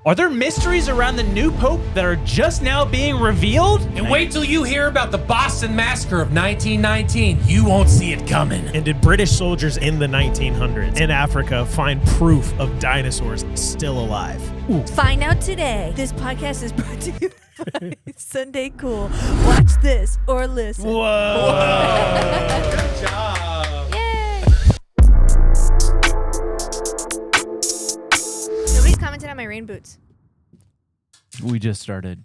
Are there mysteries around the new pope that are just now being revealed? And wait till you hear about the Boston Massacre of 1919. You won't see it coming. And did British soldiers in the 1900s in Africa find proof of dinosaurs still alive? Ooh. Find out today. This podcast is brought to you by Sunday Cool. Watch this or listen. Whoa. Good job. Yay. Nobody's commented on my rain boots. We just started.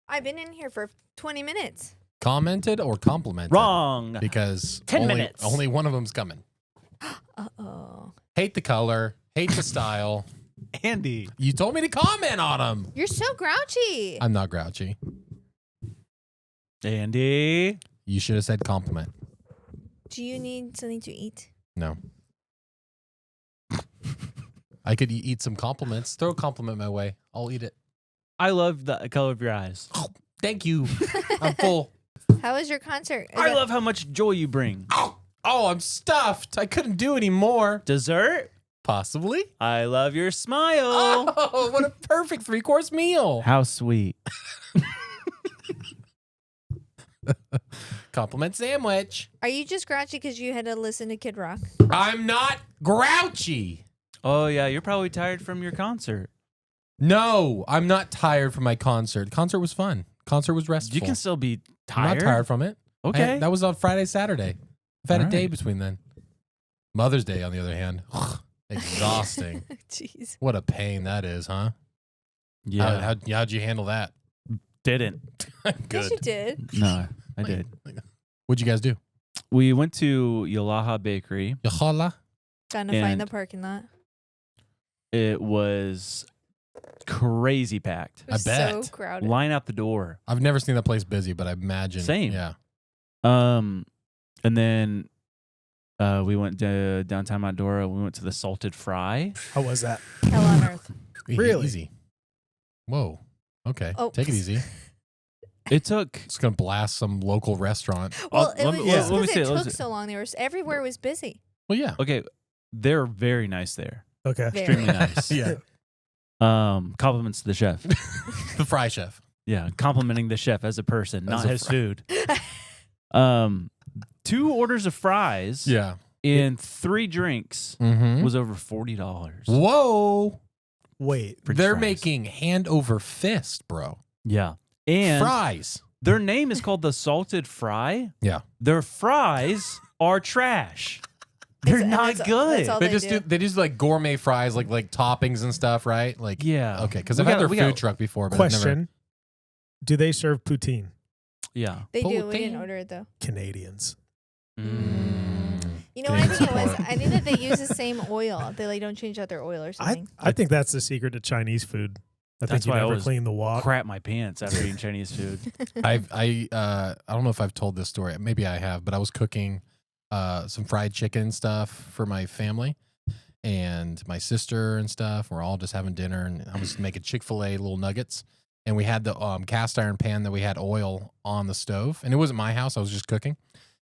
I've been in here for 20 minutes. Commented or complimented? Wrong. Because 10 minutes. Only one of them's coming. Uh-oh. Hate the color. Hate the style. Andy. You told me to comment on them. You're so grouchy. I'm not grouchy. Andy. You should have said compliment. Do you need something to eat? No. I could eat some compliments. Throw a compliment my way. I'll eat it. I love the color of your eyes. Oh, thank you. I'm full. How was your concert? I love how much joy you bring. Oh, I'm stuffed. I couldn't do any more. Dessert? Possibly. I love your smile. Oh, what a perfect 3-course meal. How sweet. Compliment sandwich. Are you just grouchy because you had to listen to Kid Rock? I'm not grouchy. Oh, yeah. You're probably tired from your concert. No, I'm not tired from my concert. Concert was fun. Concert was restful. You can still be I'm tired. not tired from it. Okay. That was on Friday, Saturday. I've had All a day right. between then. Mother's Day, on the other hand. Exhausting. Jeez. What a pain that is, huh? Yeah. How'd you handle that? Didn't. Yes, Good. you did. No, I did. What'd you guys do? We went to Yalaha Bakery. Yahala? Trying to find And- the parking lot. It was crazy packed. It was I bet. so crowded. Line out the door. I've never seen that place busy, but I imagine. Same. Yeah. And then we went to downtown Mandora. We went to the Salted Fry. How was that? Hell on earth. Really? Easy. Whoa. Okay. Oh. Take it easy. It took. Just going to blast some local restaurant. Well, let it me- was yeah. just let me because say it it, let me took say- so long. Everywhere was busy. Well, yeah. Okay, they're very nice there. Okay. Very. Extremely nice. Yeah. Compliments to the chef. The fry chef. Yeah, complimenting the chef as a person, As not a his food. 2 orders of fries. Yeah. And 3 drinks Mm-hmm. was over $40. Whoa. Wait. for They're fries. making hand over fist, bro. Yeah. And Fries. their name is called the Salted Fry. Yeah. Their fries are trash. They're not good. That's all They they just do. They just like gourmet fries, like toppings and stuff, right? Like Yeah. Okay, because We I've had got- their food truck before, but I've never. Question. Do they serve poutine? Yeah. They do. We Poutine. didn't order it though. Canadians. You know what I think it was? Canadian I think that they use the same oil. They like don't change out their oil or something. I think that's the secret to Chinese food. I That's think you why I never always clean the wok. Crap my pants after eating Chinese food. I don't know if I've told this story. Maybe I have, but I was cooking some fried chicken stuff for my family and my sister and stuff. We're all just having dinner, and I was making Chick-fil-A little nuggets. And we had the cast iron pan that we had oil on the stove, and it wasn't my house. I was just cooking,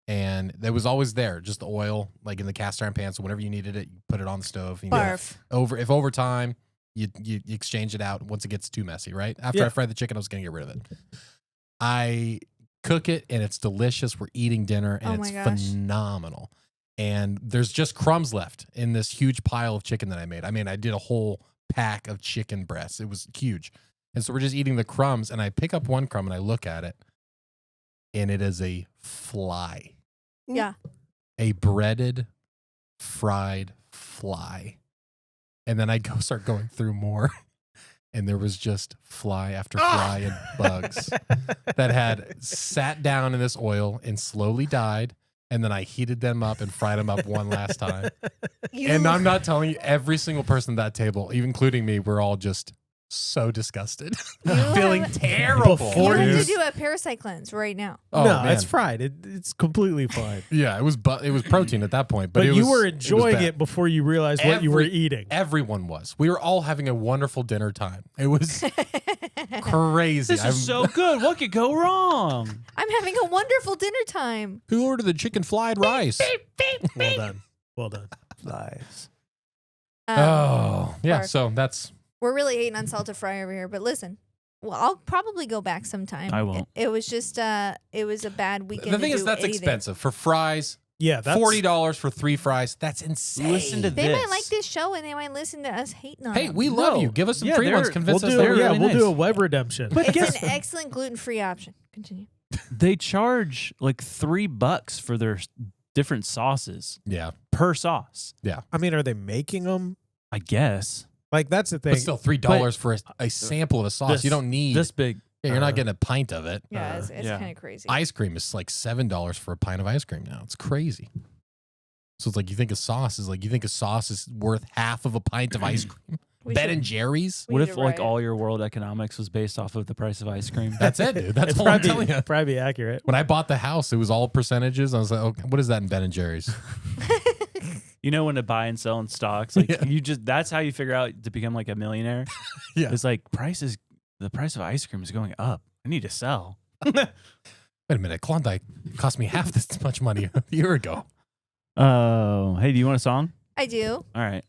and it was always there, just the oil, like in the cast iron pan. So whenever you needed it, you put it on the stove. And Barf. if over time you exchange it out once it gets too messy, right? After Yeah. I fried the chicken, I was gonna get rid of it. I cook it and it's delicious. We're eating dinner and Oh my it's gosh. phenomenal. And there's just crumbs left in this huge pile of chicken that I made. I mean, I did a whole pack of chicken breasts. It was huge. And so we're just eating the crumbs, and I pick up one crumb and I look at it, and it is a fly. Yeah. A breaded, fried fly. And then I start going through more, and there was just fly after fly and bugs that had sat down in this oil and slowly died. And then I heated them up and fried them up one last time. And I'm not telling you, every single person at that table, even including me, we're all just so disgusted, feeling terrible. You Before have you- to do a parasite cleanse right now. Oh, no, man. it's fried. It's completely fine. Yeah, it was protein at that point, but But it you was, were it was enjoying bad. it before you realized what you were eating. Everyone was. We were all having a wonderful dinner time. It was crazy. This is so good. What could go wrong? I'm having a wonderful dinner time. Who ordered the chicken fried rice? Well done. Well done. Lies. Oh, yeah. Barf. So that's We're really hating on salted fry over here, but listen. Well, I'll probably go back sometime. I won't. It was just it was a bad weekend. The thing to is, do that's anything. expensive for fries. Yeah, that's $40 for 3 fries. That's insane. Listen to They this. might like this show and they might listen to us hating on Hey, them. we love No. you. Give us some Yeah, free ones. they're- Convince we'll us do. they're really We'll nice. do a web redemption. But It's guess an excellent gluten-free option. Continue. they charge like $3 for their different sauces Yeah. per sauce. I mean, are they making them? I guess Like that's the thing. But still, $3 for a sample of a sauce. You don't need. this big. Yeah, you're not getting a pint of it. Yeah, it's yeah. kind of crazy. Ice cream is like $7 for a pint of ice cream now. It's crazy. So it's like you think a sauce is worth half of a pint of ice cream. We Ben should- and Jerry's. we What need if to like write all your world economics was based off of the price of ice cream? That's it, dude. That's It's all I'm telling you. probably accurate. When I bought the house, it was all percentages. I was like, okay, what is that in Ben and Jerry's? You know when to buy and sell in stocks, like Yeah. that's how you figure out to become like a millionaire. Yeah. It's like the price of ice cream is going up. I need to sell. Wait a minute. Klondike cost me half this much money a year ago. Oh, hey, do you want a song? I do. All right.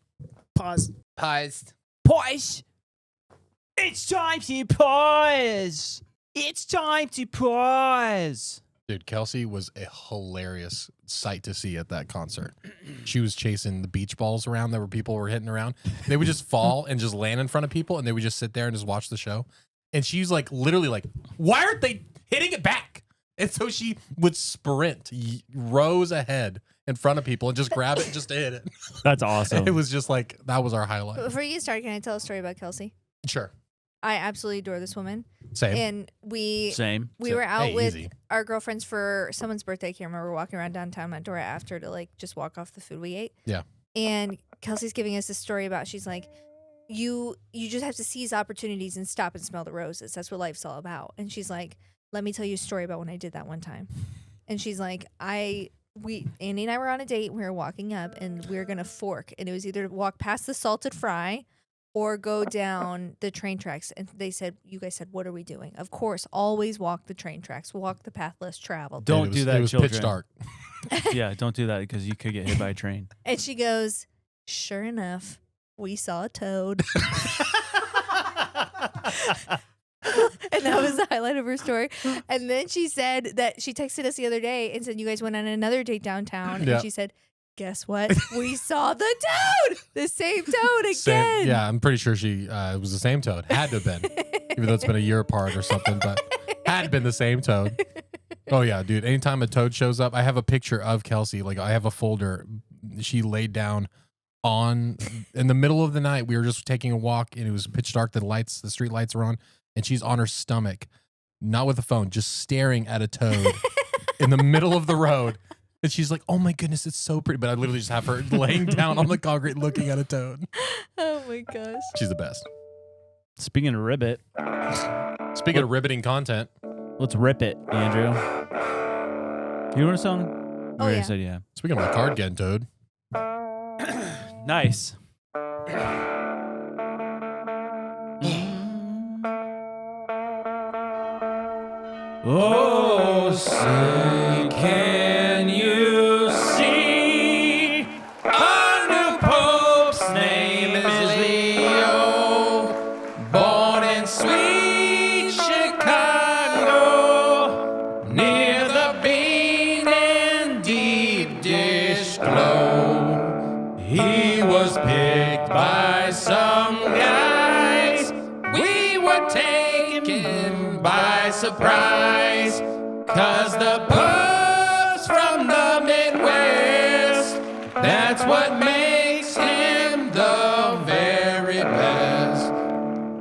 Pause. Paused. Pause. It's time to pause. It's time to pause. Dude, Kelsey was a hilarious sight to see at that concert. She was chasing the beach balls around that people were hitting around. They would just fall and just land in front of people, and they would just sit there and just watch the show. And she's like, literally like, why aren't they hitting it back? And so she would sprint rows ahead in front of people and just grab it and just hit it. That's awesome. It was just like, that was our highlight. Before you start, can I tell a story about Kelsey? Sure. I absolutely adore this woman. Same. And we Same. were out Hey, with easy. our girlfriends for someone's birthday. I can't remember. We're walking around downtown Mandora after to like just walk off the food we ate. Yeah. And Kelsey's giving us this story about she's like, you just have to seize opportunities and stop and smell the roses. That's what life's all about. And she's like, let me tell you a story about when I did that one time. And she's like, Andy and I were on a date. We were walking up and we were gonna fork, and it was either to walk past the salted fry or go down the train tracks. And you guys said, what are we doing? Of course, always walk the train tracks. Walk the path less traveled. Don't do that, It was children. pitch dark. Yeah, don't do that because you could get hit by a train. And she goes, sure enough, we saw a toad. And that was the highlight of her story. And then she said that she texted us the other day and said, you guys went on another date downtown. Yeah. And she said, guess what? We saw the toad. The same toad again. Same. Yeah, I'm pretty sure it was the same toad. Had to have been. Even though it's been a year apart or something, but had been the same toad. Oh, yeah, dude. Anytime a toad shows up, I have a picture of Kelsey. Like, I have a folder. She laid down in the middle of the night. We were just taking a walk, and it was pitch dark. The street lights were on, and she's on her stomach, not with a phone, just staring at a toad in the middle of the road. And she's like, oh, my goodness, it's so pretty. But I literally just have her laying down on the concrete looking at a toad. Oh, my gosh. She's the best. Speaking of ribbit, Speaking of riveting content, let's rip it, Andrew. You want a song? You Oh, already yeah. said yeah. speaking of my card getting toad, Nice. Oh, say, can you see our new Pope's name is Leo, born in sweet Chicago, near the bean and deep dish glow. He was picked by some guys. We were taken by surprise, 'cause the Pope's from the Midwest. That's what makes him the very best.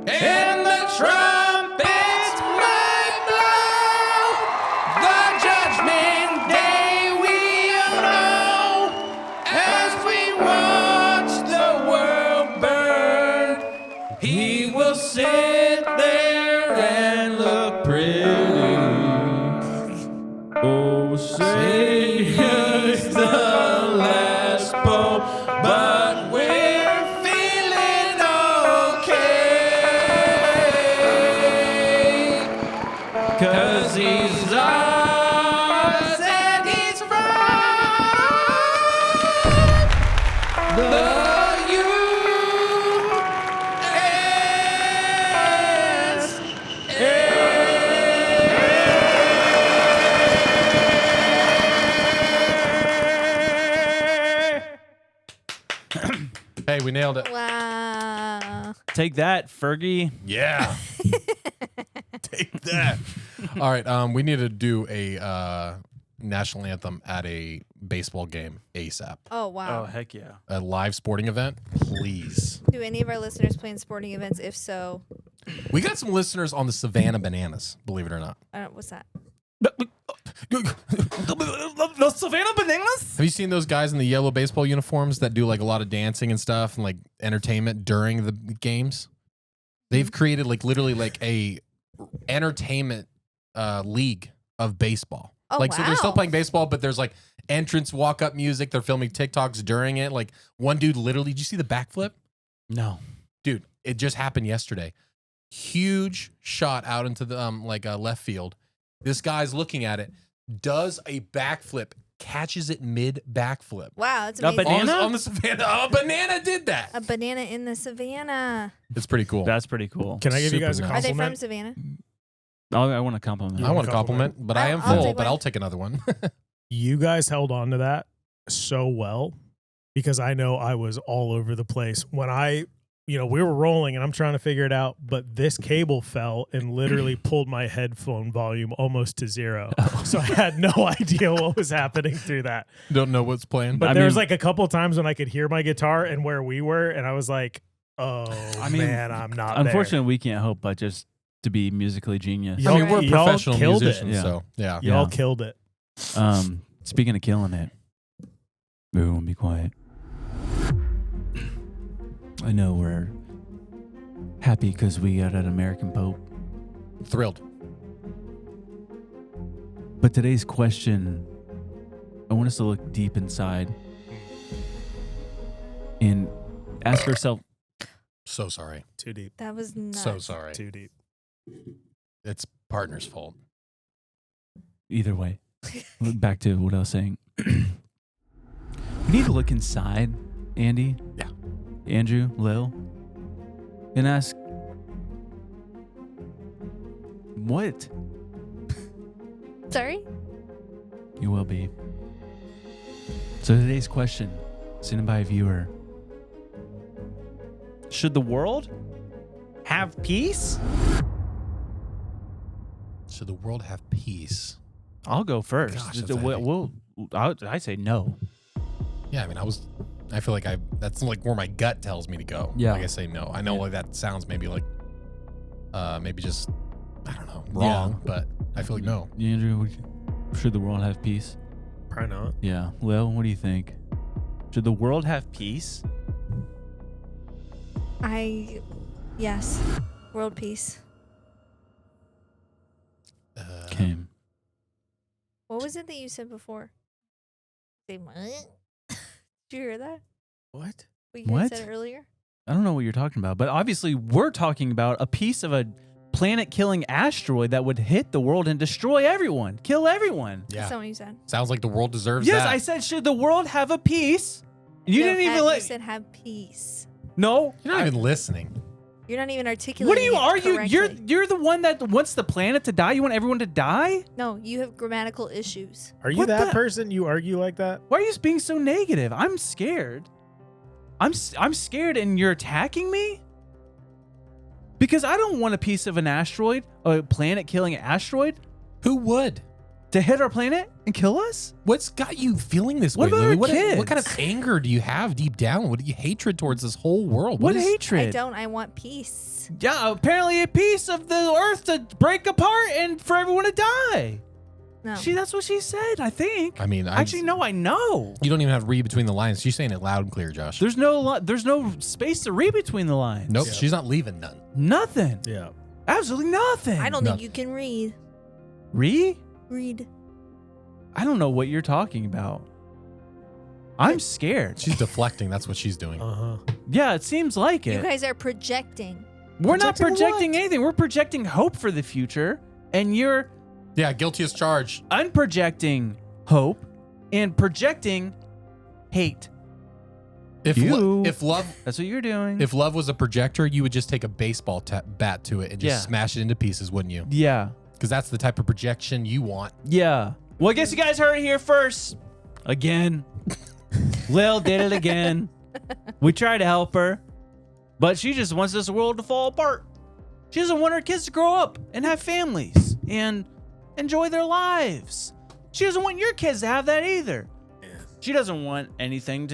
And the trumpets might blow, the judgment day we'll know, as we watch the world burn. He will sit there and look pretty. Oh, say he's the last pope, but we're feeling okay, 'cause he's ours and he's from the USA. Hey, we nailed it. Wow. Take that, Fergie. Yeah. Take that. All right. We need to do a national anthem at a baseball game ASAP. Oh, wow. Oh, heck yeah. A live sporting event, please. Do any of our listeners play in sporting events? If so, We got some listeners on the Savannah Bananas, believe it or not. what's that? The Savannah Bananas? Have you seen those guys in the yellow baseball uniforms that do like a lot of dancing and stuff and like entertainment during the games? They've created like literally like a entertainment league of baseball. Oh, like, so they're still wow. playing baseball, but there's like entrance walk up music. They're filming TikToks during it. Like one dude literally, did you see the backflip? No. Dude, it just happened yesterday. Huge shot out into the left field. This guy's looking at it, does a backflip, catches it mid backflip. Wow, that's A amazing. banana? On the Savannah. A banana did that. A banana in the savannah. It's pretty cool. That's pretty cool. Can I give you guys a Super Are they from compliment? Savannah? I want to compliment. I want a compliment, but I am I'll full, take but one. I'll take another one. You guys held on to that so well because I know I was all over the place when we were rolling and I'm trying to figure it out, but this cable fell and literally pulled my headphone volume almost to zero. So I had no idea what was happening through that. Don't know what's playing. But I there was mean- like a couple times when I could hear my guitar and where we were, and I was like, "Oh man, I'm not." Unfortunately, we can't help but just to be musically genius. Yeah. I mean, we're Y'all professional killed it. musicians, Yeah. so yeah. there. Y'all Yeah. killed it. Speaking of killing it, everyone be quiet. I know we're happy because we got an American Pope, Thrilled. but today's question, I want us to look deep inside and ask ourselves, So sorry. Too deep. That was nuts. So sorry. Too deep. It's partner's fault. either way, back to what I was saying. We need to look inside, Andy. Yeah. Andrew, Lil, and ask, what? Sorry? You will be. So today's question, sent in by a viewer. Should the world have peace? Should the world have peace? I'll go first. Gosh, that's heavy. I say no. Yeah, I mean, I feel like that's like where my gut tells me to go. Yeah. Like I say no. I know like that sounds maybe like, maybe just, I don't know, wrong, but I feel like no. Andrew, should the world have peace? Probably not. Yeah. Lil, what do you think? Should the world have peace? Yes. World peace. Okay. What was it that you said before? Say what? Did you hear that? What? What you What? guys said earlier? I don't know what you're talking about, but obviously we're talking about a piece of a planet-killing asteroid that would hit the world and destroy everyone, kill everyone. Yeah. That's not what you said. Sounds like the world deserves Yes, that. I said, should the world have a peace? You No, didn't even you let. said have peace. No. You're not even listening. You're not even articulating. What do you it argue? correctly. You're the one that wants the planet to die. You want everyone to die? No, you have grammatical issues. Are you What that the- person? You argue like that? Why are you being so negative? I'm scared. I'm scared, and you're attacking me because I don't want a piece of an asteroid, a planet-killing asteroid, Who would? to hit our planet and kill us. What's got you feeling this What way, about Louie? our What kids? kind of anger do you have deep down? What do you hatred towards this whole world? What is- hatred? I don't. I want peace. Yeah, apparently a piece of the earth to break apart and for everyone to die. No. That's what she said, I think. I mean, Actually, no, I know. You don't even have to read between the lines. She's saying it loud and clear, Josh. There's no space to read between the lines. Nope, Yeah. she's not leaving none. Nothing. Yeah. Absolutely nothing. I don't No. think you can read. Read? Read. I don't know what you're talking about. I'm scared. She's deflecting. That's what she's doing. Uh-huh. Yeah, it seems like You it. guys are projecting. We're not Projecting projecting what? anything. We're projecting hope for the future, and you're Yeah, guilty as charged. unprojecting hope and projecting hate. If You- if love That's what you're doing. if love was a projector, you would just take a baseball bat to it and just Yeah. smash it into pieces, wouldn't you? yeah. Because that's the type of projection you want. Yeah. Well, I guess you guys heard it here first. Again. Lil did it again. We try to help her, but she just wants this world to fall apart. She doesn't want her kids to grow up and have families and enjoy their lives. She doesn't want your kids to have that either. She doesn't want anything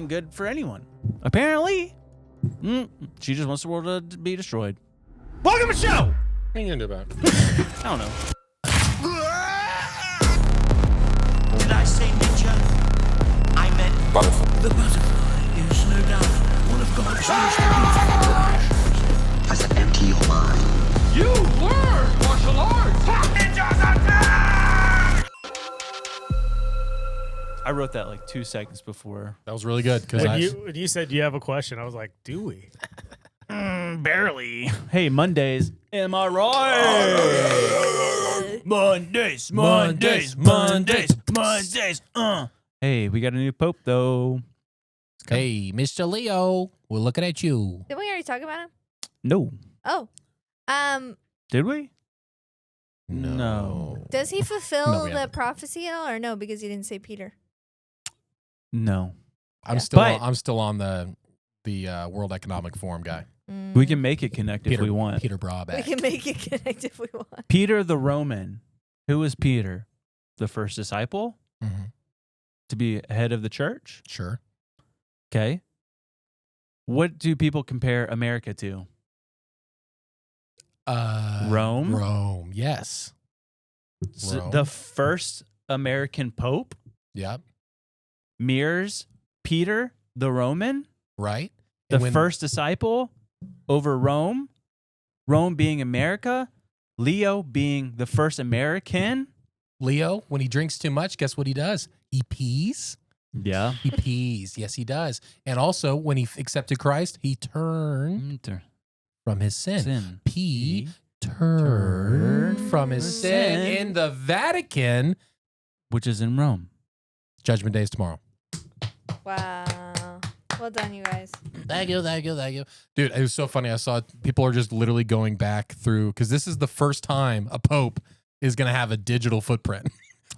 good for anyone. Apparently, she just wants the world to be destroyed. Welcome to the show. What are you gonna do about it? I don't know. Did I say ninja? I meant butterfly. The butterfly is no doubt one of God's most beautiful creations. I said empty your mind. You learn martial arts! Ninjas attack! I wrote that like 2 seconds before. That was really good because When you said you have a question, I was like, do we? Barely. Hey, Mondays. Am I right? Mondays. Hey, we got a new pope though. Hey, Mr. Leo, we're looking at you. Did we already talk about him? No. Oh. Did we? No. Does he No, fulfill we the haven't. prophecy at all, or no? Because he didn't say Peter. No. I'm Yeah. still But- I'm still on the World Economic Forum guy. We can make it connect if Peter, we want. Peter Brabeck. We can make it connect if we want. Peter the Roman. Who was Peter? The first disciple Mhm. to be head of the church? Sure. Okay. What do people compare America to? Rome? Rome. Yes. So Rome. the first American pope Yep. mirrors Peter the Roman, Right. the And when- first disciple over Rome, Rome being America, Leo being the first American. Leo, when he drinks too much, guess what he does? He pees. Yeah. He pees. Yes, he does. And also, when he accepted Christ, he turned from his sin. He turned from his sin in the Vatican. Which is in Rome. Judgment Day is tomorrow. Wow. Well done, you guys. Thank you. Dude, it was so funny. I saw people are just literally going back through, because this is the first time a pope is going to have a digital footprint.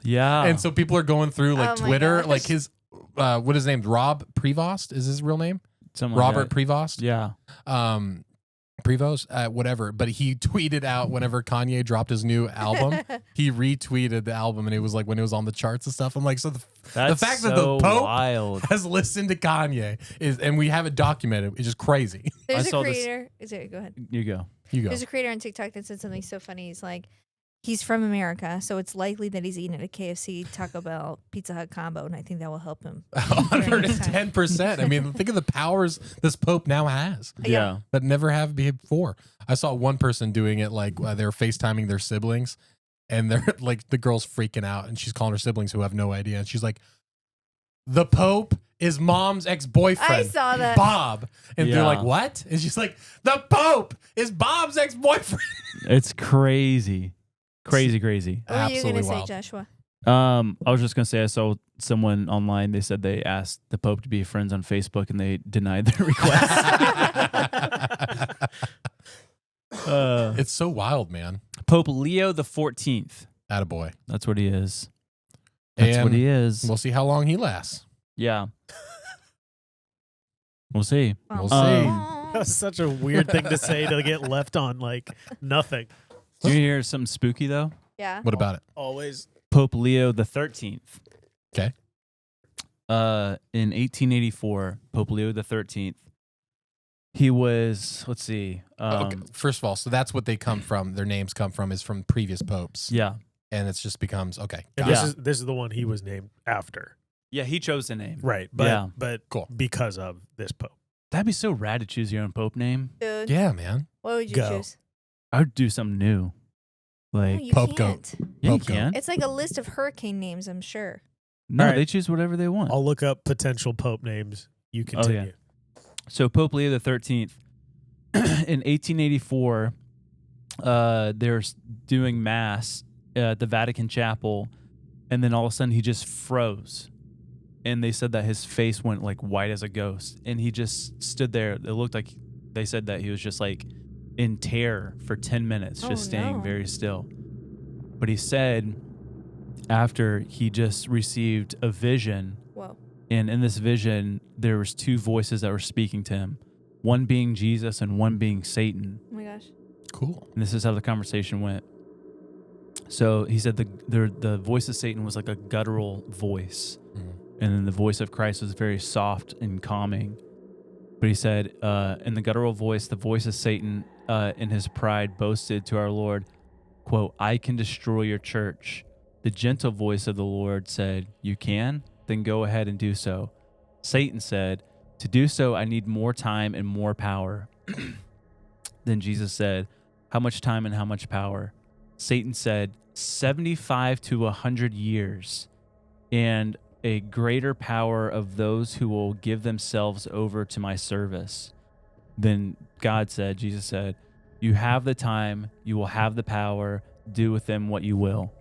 Yeah. And so people are going through like Oh my Twitter, gosh. like his, what is his name? Rob Prevost is his real name? Something like Robert that. Prevost? Yeah. Prevost, whatever. But he tweeted out whenever Kanye dropped his new album, he retweeted the album, and it was like when it was on the charts and stuff. I'm like, so the That's fact so that the Pope wild. has listened to Kanye is, and we have it documented, it's just crazy. There's I a saw this- creator. Is it? Go ahead. You go. You go. There's a creator on TikTok that said something so funny. He's like, he's from America, so it's likely that he's eaten at a KFC, Taco Bell, Pizza Hut combo, and I think that will help him. 110%. I mean, think of the powers this Pope now has Yeah. that never have before. I saw one person doing it like they were FaceTiming their siblings, and they're like, the girl's freaking out, and she's calling her siblings who have no idea. And she's like, the Pope is mom's ex-boyfriend. I saw that. Bob. And they're Yeah. like, what? And she's like, the Pope is Bob's ex-boyfriend. It's crazy. Crazy. What were you Absolutely gonna say, wild. Joshua? I was just gonna say I saw someone online. They said they asked the Pope to be friends on Facebook, and they denied their request. It's so wild, man. Pope Leo the 14th. Attaboy. That's what he is. That's And what he is. we'll see how long he lasts. Yeah. We'll see. We'll see. That was such a weird thing to say to get left on like nothing. Do you hear something spooky though? Yeah. What about it? Always. Pope Leo the 13th. Okay. In 1884, Pope Leo the 13th. He was. Let's see. Okay. First of all, so that's what they come from. Their names come from is from previous popes. Yeah. And it's just becomes okay. And Yeah. this is the one he was named after. Yeah. He chose the name. Right. But Yeah. but Cool. because of this Pope. That'd be so rad to choose your own Pope name. Dude, Yeah, man. what would you Go. choose? I would do something new. No, Like, you Pope can't. yeah, you Pope goat. can. It's like a list of hurricane names, I'm sure. No, All right. they choose whatever they want. I'll look up potential Pope names. You Oh, yeah. continue. So Pope Leo the 13th, in 1884, they're doing mass at the Vatican chapel, and then all of a sudden he just froze, and they said that his face went like white as a ghost, and he just stood there. It looked like they said that he was just like in terror for 10 minutes, Oh, just staying no. very still. But he said after he just received a vision Whoa. And in this vision, there was two voices that were speaking to him, one being Jesus and one being Satan. Oh my gosh. Cool. And this is how the conversation went. So he said the voice of Satan was like a guttural voice. And then the voice of Christ was very soft and calming. But he said, in the guttural voice, the voice of Satan in his pride boasted to our Lord, quote, "I can destroy your church." The gentle voice of the Lord said, "You can? Then go ahead and do so." Satan said, "To do so, I need more time and more power." Then Jesus said, "How much time and how much power?" Satan said, 75 to 100 years, and a greater power of those who will give themselves over to my service. Then God said, Jesus said, "You have the time, you will have the power, do with them what you will."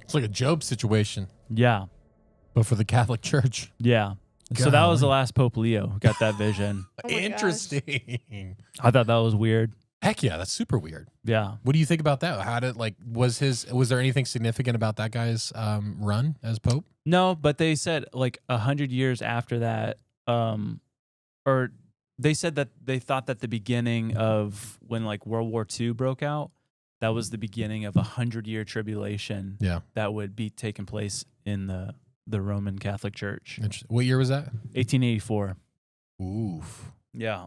It's like a Job situation, Yeah, but for the Catholic Church. yeah. So that was the Golly. last Pope Leo who got that vision. Oh my gosh. Interesting. I thought that was weird. Heck yeah, that's super weird. Yeah. What do you think about that? How did was there anything significant about that guy's run as Pope? No, but they said like 100 years after that, or they said that they thought that the beginning of when like World War II broke out, that was the beginning of 100-year tribulation. Yeah. That would be taking place in the Roman Catholic Church. Interesting. What year was that? 1884. Oof. Yeah.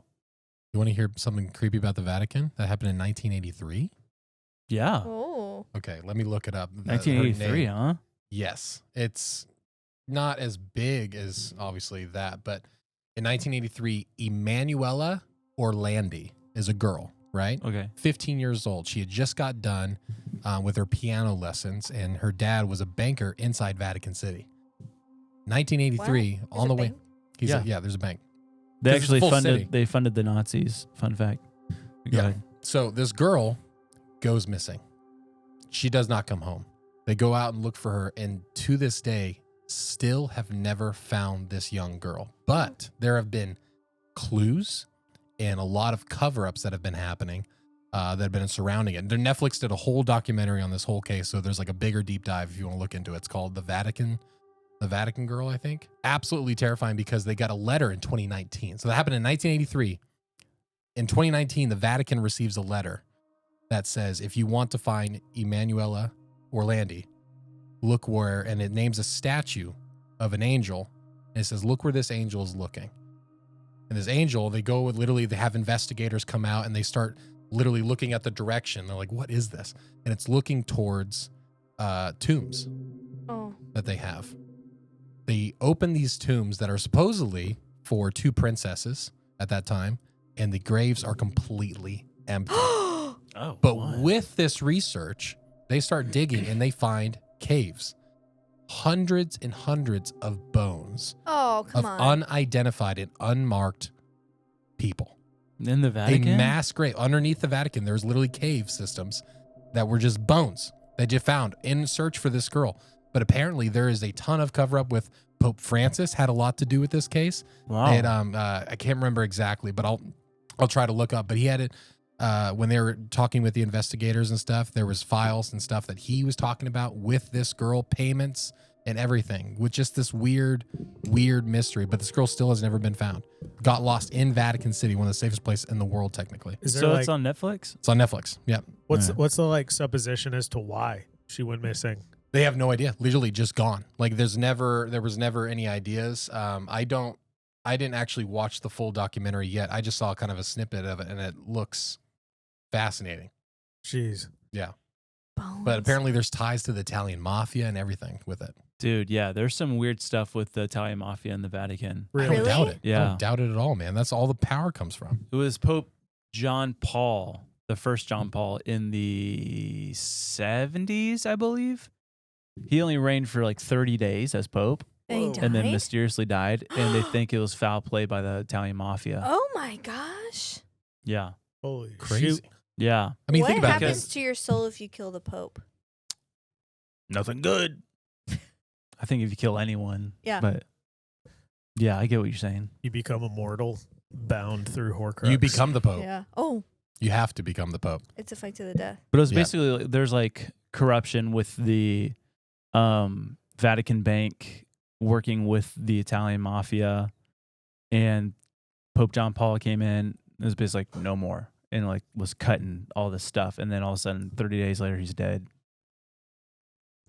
You want to hear something creepy about the Vatican? That happened in 1983? Yeah. Oh. Okay, let me look it up. Her 1983, name- huh? Yes. It's not as big as obviously that, but in 1983, Emanuela Orlandi is a girl, right? Okay. 15 years old. She had just got done with her piano lessons, and her dad was a banker inside Vatican City. 1983, Wow. on There's the a way. bank? Yeah, there's a bank. They 'Cause it's a actually full city. funded the Nazis. Fun fact. Go Yeah. ahead. So this girl goes missing. She does not come home. They go out and look for her, and to this day, still have never found this young girl. But there have been clues and a lot of cover-ups that have been happening that have been surrounding it. Netflix did a whole documentary on this whole case, so there's like a bigger deep dive if you want to look into it. It's called The Vatican Girl, I think. Absolutely terrifying because they got a letter in 2019. So that happened in 1983. In 2019, the Vatican receives a letter that says, if you want to find Emanuela Orlandi, look where, and it names a statue of an angel. And it says, look where this angel is looking. And this angel, they have investigators come out and they start literally looking at the direction. They're like, what is this? And it's looking towards tombs Oh. that they have. They open these tombs that are supposedly for two princesses at that time, and the graves are completely empty. Oh, But what? with this research, they start digging and they find caves. Hundreds and hundreds of bones Oh, come of on. unidentified and unmarked people. In the Vatican? A mass grave. Underneath the Vatican, there's literally cave systems that were just bones that you found in search for this girl. But apparently there is a ton of cover up with Pope Francis had a lot to do with this case. Wow. And I can't remember exactly, but I'll try to look up. But he had it when they were talking with the investigators and stuff. There was files and stuff that he was talking about with this girl, payments and everything, with just this weird mystery. But this girl still has never been found. Got lost in Vatican City, one of the safest places in the world, technically. Is there So like it's on Netflix? It's on Netflix. Yep. what's Yeah. what's the like supposition as to why she went missing? They have no idea. Literally just gone. Like there was never any ideas. I didn't actually watch the full documentary yet. I just saw kind of a snippet of it, and it looks fascinating. Jeez. Yeah. Bones. But apparently there's ties to the Italian mafia and everything with it. Dude, yeah, there's some weird stuff with the Italian mafia and the Vatican. I Really? don't doubt it. I Yeah. don't doubt it at all, man. That's all the power comes from. It was Pope John Paul, the first John Paul, in the 70s, I believe. He only reigned for like 30 days as Pope And he Whoa. died? and then mysteriously died. And they think it was foul play by the Italian mafia. Oh my gosh. Yeah. Holy Crazy. shoot. Yeah. I mean, what think about it. happens to your soul if you kill the Pope? Nothing good. I think if you kill anyone. Yeah. But yeah, I get what you're saying. You become immortal, bound through Horcrux. You become the Pope. Yeah. Oh, You have to become the Pope. it's a fight to the death. But it was Yeah. basically there's like corruption with the Vatican Bank working with the Italian mafia, and Pope John Paul came in. It was basically like no more, and like was cutting all this stuff, and then all of a sudden, 30 days later, he's dead.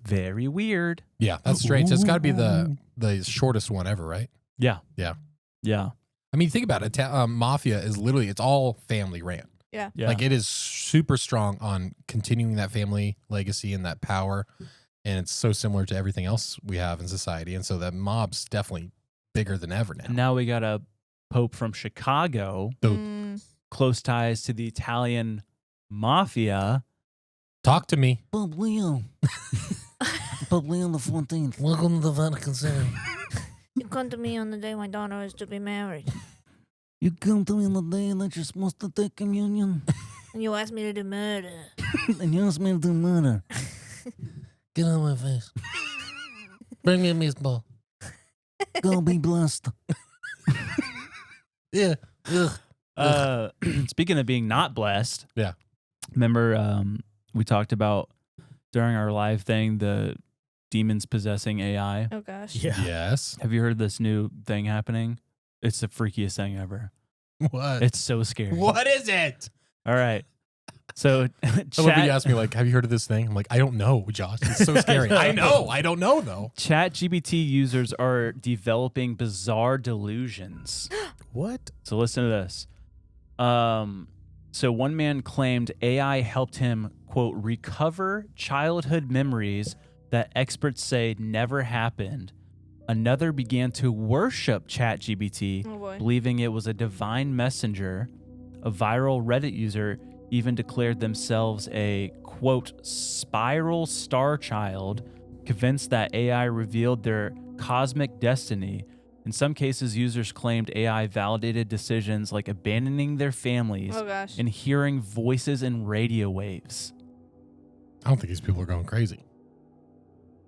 Very weird. Yeah, that's strange. It's got to be the shortest one ever, right? Yeah. Yeah. Yeah. I mean, think about it. Mafia is literally, it's all family ran. Yeah. Yeah. Like it is super strong on continuing that family legacy and that power. And it's so similar to everything else we have in society. And so that mob's definitely bigger than ever now. And now we got a pope from Chicago, close ties to the Italian mafia. Talk to me. Pope Leo. Pope Leo the 14th. Welcome to the Vatican City. You come to me on the day my daughter is to be married. You come to me on the day that you're supposed to take communion. And you ask me to do murder. And you ask me to do murder. Get out of my face. Bring me a meatball. Go be blessed. Yeah. Ugh. Speaking of being not blessed. Yeah. Remember we talked about during our live thing, the demons possessing AI. Oh gosh. Yeah. Yes. Have you heard this new thing happening? It's the freakiest thing ever. What? It's so scary. What is it? All right. So I love that you asked me, like, have you heard of this thing? I'm like, I don't know, Josh. It's so scary. I know. I don't know, though. ChatGPT users are developing bizarre delusions. What? So listen to this. So one man claimed AI helped him, quote, recover childhood memories that experts say never happened. Another began to worship ChatGPT, Oh boy. believing it was a divine messenger. A viral Reddit user even declared themselves a, quote, spiral star child, convinced that AI revealed their cosmic destiny. In some cases, users claimed AI validated decisions like abandoning their families Oh gosh. and hearing voices in radio waves. I don't think these people are going crazy.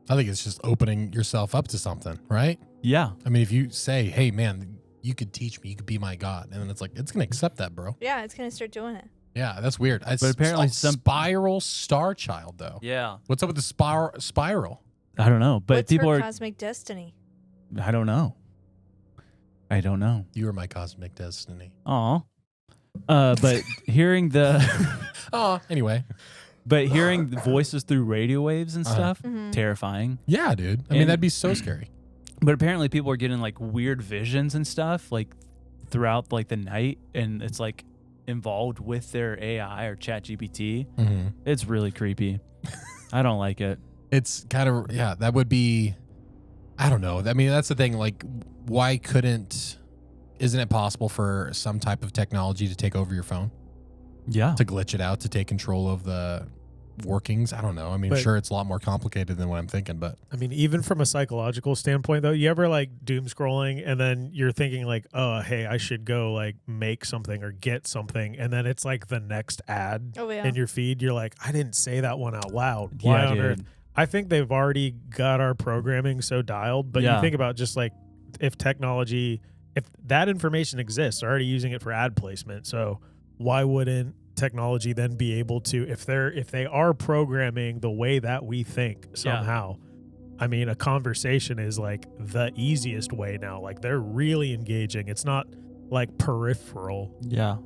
I think it's just opening yourself up to something, right? Yeah. I mean, if you say, hey, man, you could teach me, you could be my God. And then it's like, it's going to accept that, bro. Yeah, it's gonna start doing it. Yeah, that's weird. But apparently some- spiral star child, though. Yeah. What's up with the spiral? I don't know. But What's people her are, cosmic destiny? I don't know. I don't know. You are my cosmic destiny. Aw. But hearing the Oh, anyway. but hearing the voices through radio waves and stuff, Mhm. terrifying. Yeah, dude. I mean, And- that'd be so scary. But apparently people are getting like weird visions and stuff like throughout like the night, and it's like involved with their AI or ChatGPT. Mm-hmm. It's really creepy. I don't like it. It's kind of, yeah, that would be, I don't know. I mean, that's the thing. Like, why isn't it possible for some type of technology to take over your phone? Yeah. To glitch it out, to take control of the workings? I don't know. I mean, But- sure, it's a lot more complicated than what I'm thinking, but I mean, even from a psychological standpoint, though, you ever like doom scrolling and then you're thinking like, oh, hey, I should go like make something or get something. And then it's like the next ad Oh yeah. in your feed. You're like, I didn't say that one out loud. Why Yeah, on dude. earth? I think they've already got our programming so dialed. But Yeah. you think about just like if technology, if that information exists, they're already using it for ad placement. So why wouldn't technology then be able to, if they are programming the way that we think somehow, I mean, a conversation is like the easiest way now. Like they're really engaging. It's not like peripheral. Yeah.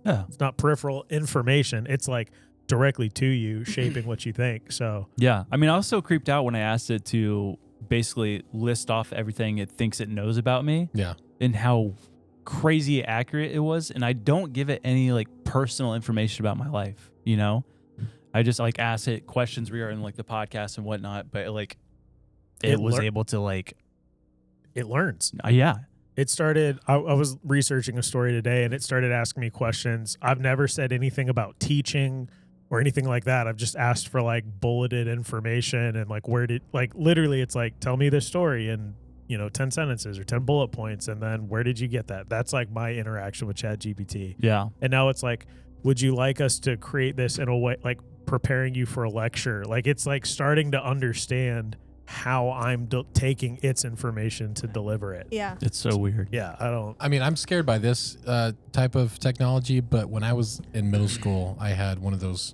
Yeah. It's not peripheral information. It's like directly to you, shaping what you think. So Yeah. I mean, I was so creeped out when I asked it to basically list off everything it thinks it knows about me yeah. and how crazy accurate it was. And I don't give it any like personal information about my life, you know? I just like ask it questions regarding like the podcast and whatnot, but like it was able to like, it learns. yeah. It started, I was researching a story today and it started asking me questions. I've never said anything about teaching or anything like that. I've just asked for like bulleted information and like literally it's like, tell me this story in, 10 sentences or 10 bullet points. And then where did you get that? That's like my interaction with ChatGPT. Yeah. And now it's like, would you like us to create this in a way, like preparing you for a lecture? Like it's like starting to understand how I'm taking its information to deliver it. Yeah. It's so weird. Yeah, I mean, I'm scared by this type of technology, but when I was in middle school, I had one of those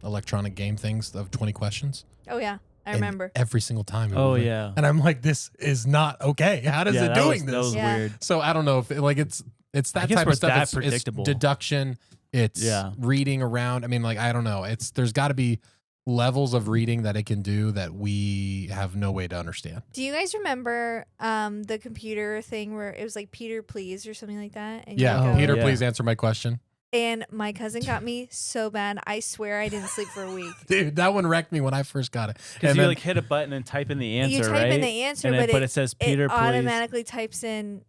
electronic game things of 20 questions. Oh yeah. I And remember. every single time. Oh yeah. And I'm like, this is not okay. How is it doing That this? was Yeah. weird. So I don't know if it's that I guess type we're of stuff. that It's predictable. deduction. It's reading around. I mean, like, I don't know. There's got to be levels of reading that it can do that we have no way to understand. Do you guys remember the computer thing where it was like Peter, please, or something like that? And Yeah, you go, Peter, yeah. please answer my question. And my cousin got me so bad. I swear I didn't sleep for a week. Dude, that one wrecked me when I first got it. Because And you then- like hit a button and type in the answer, You type right? in the answer, And then, but it says Peter, it please. automatically types in.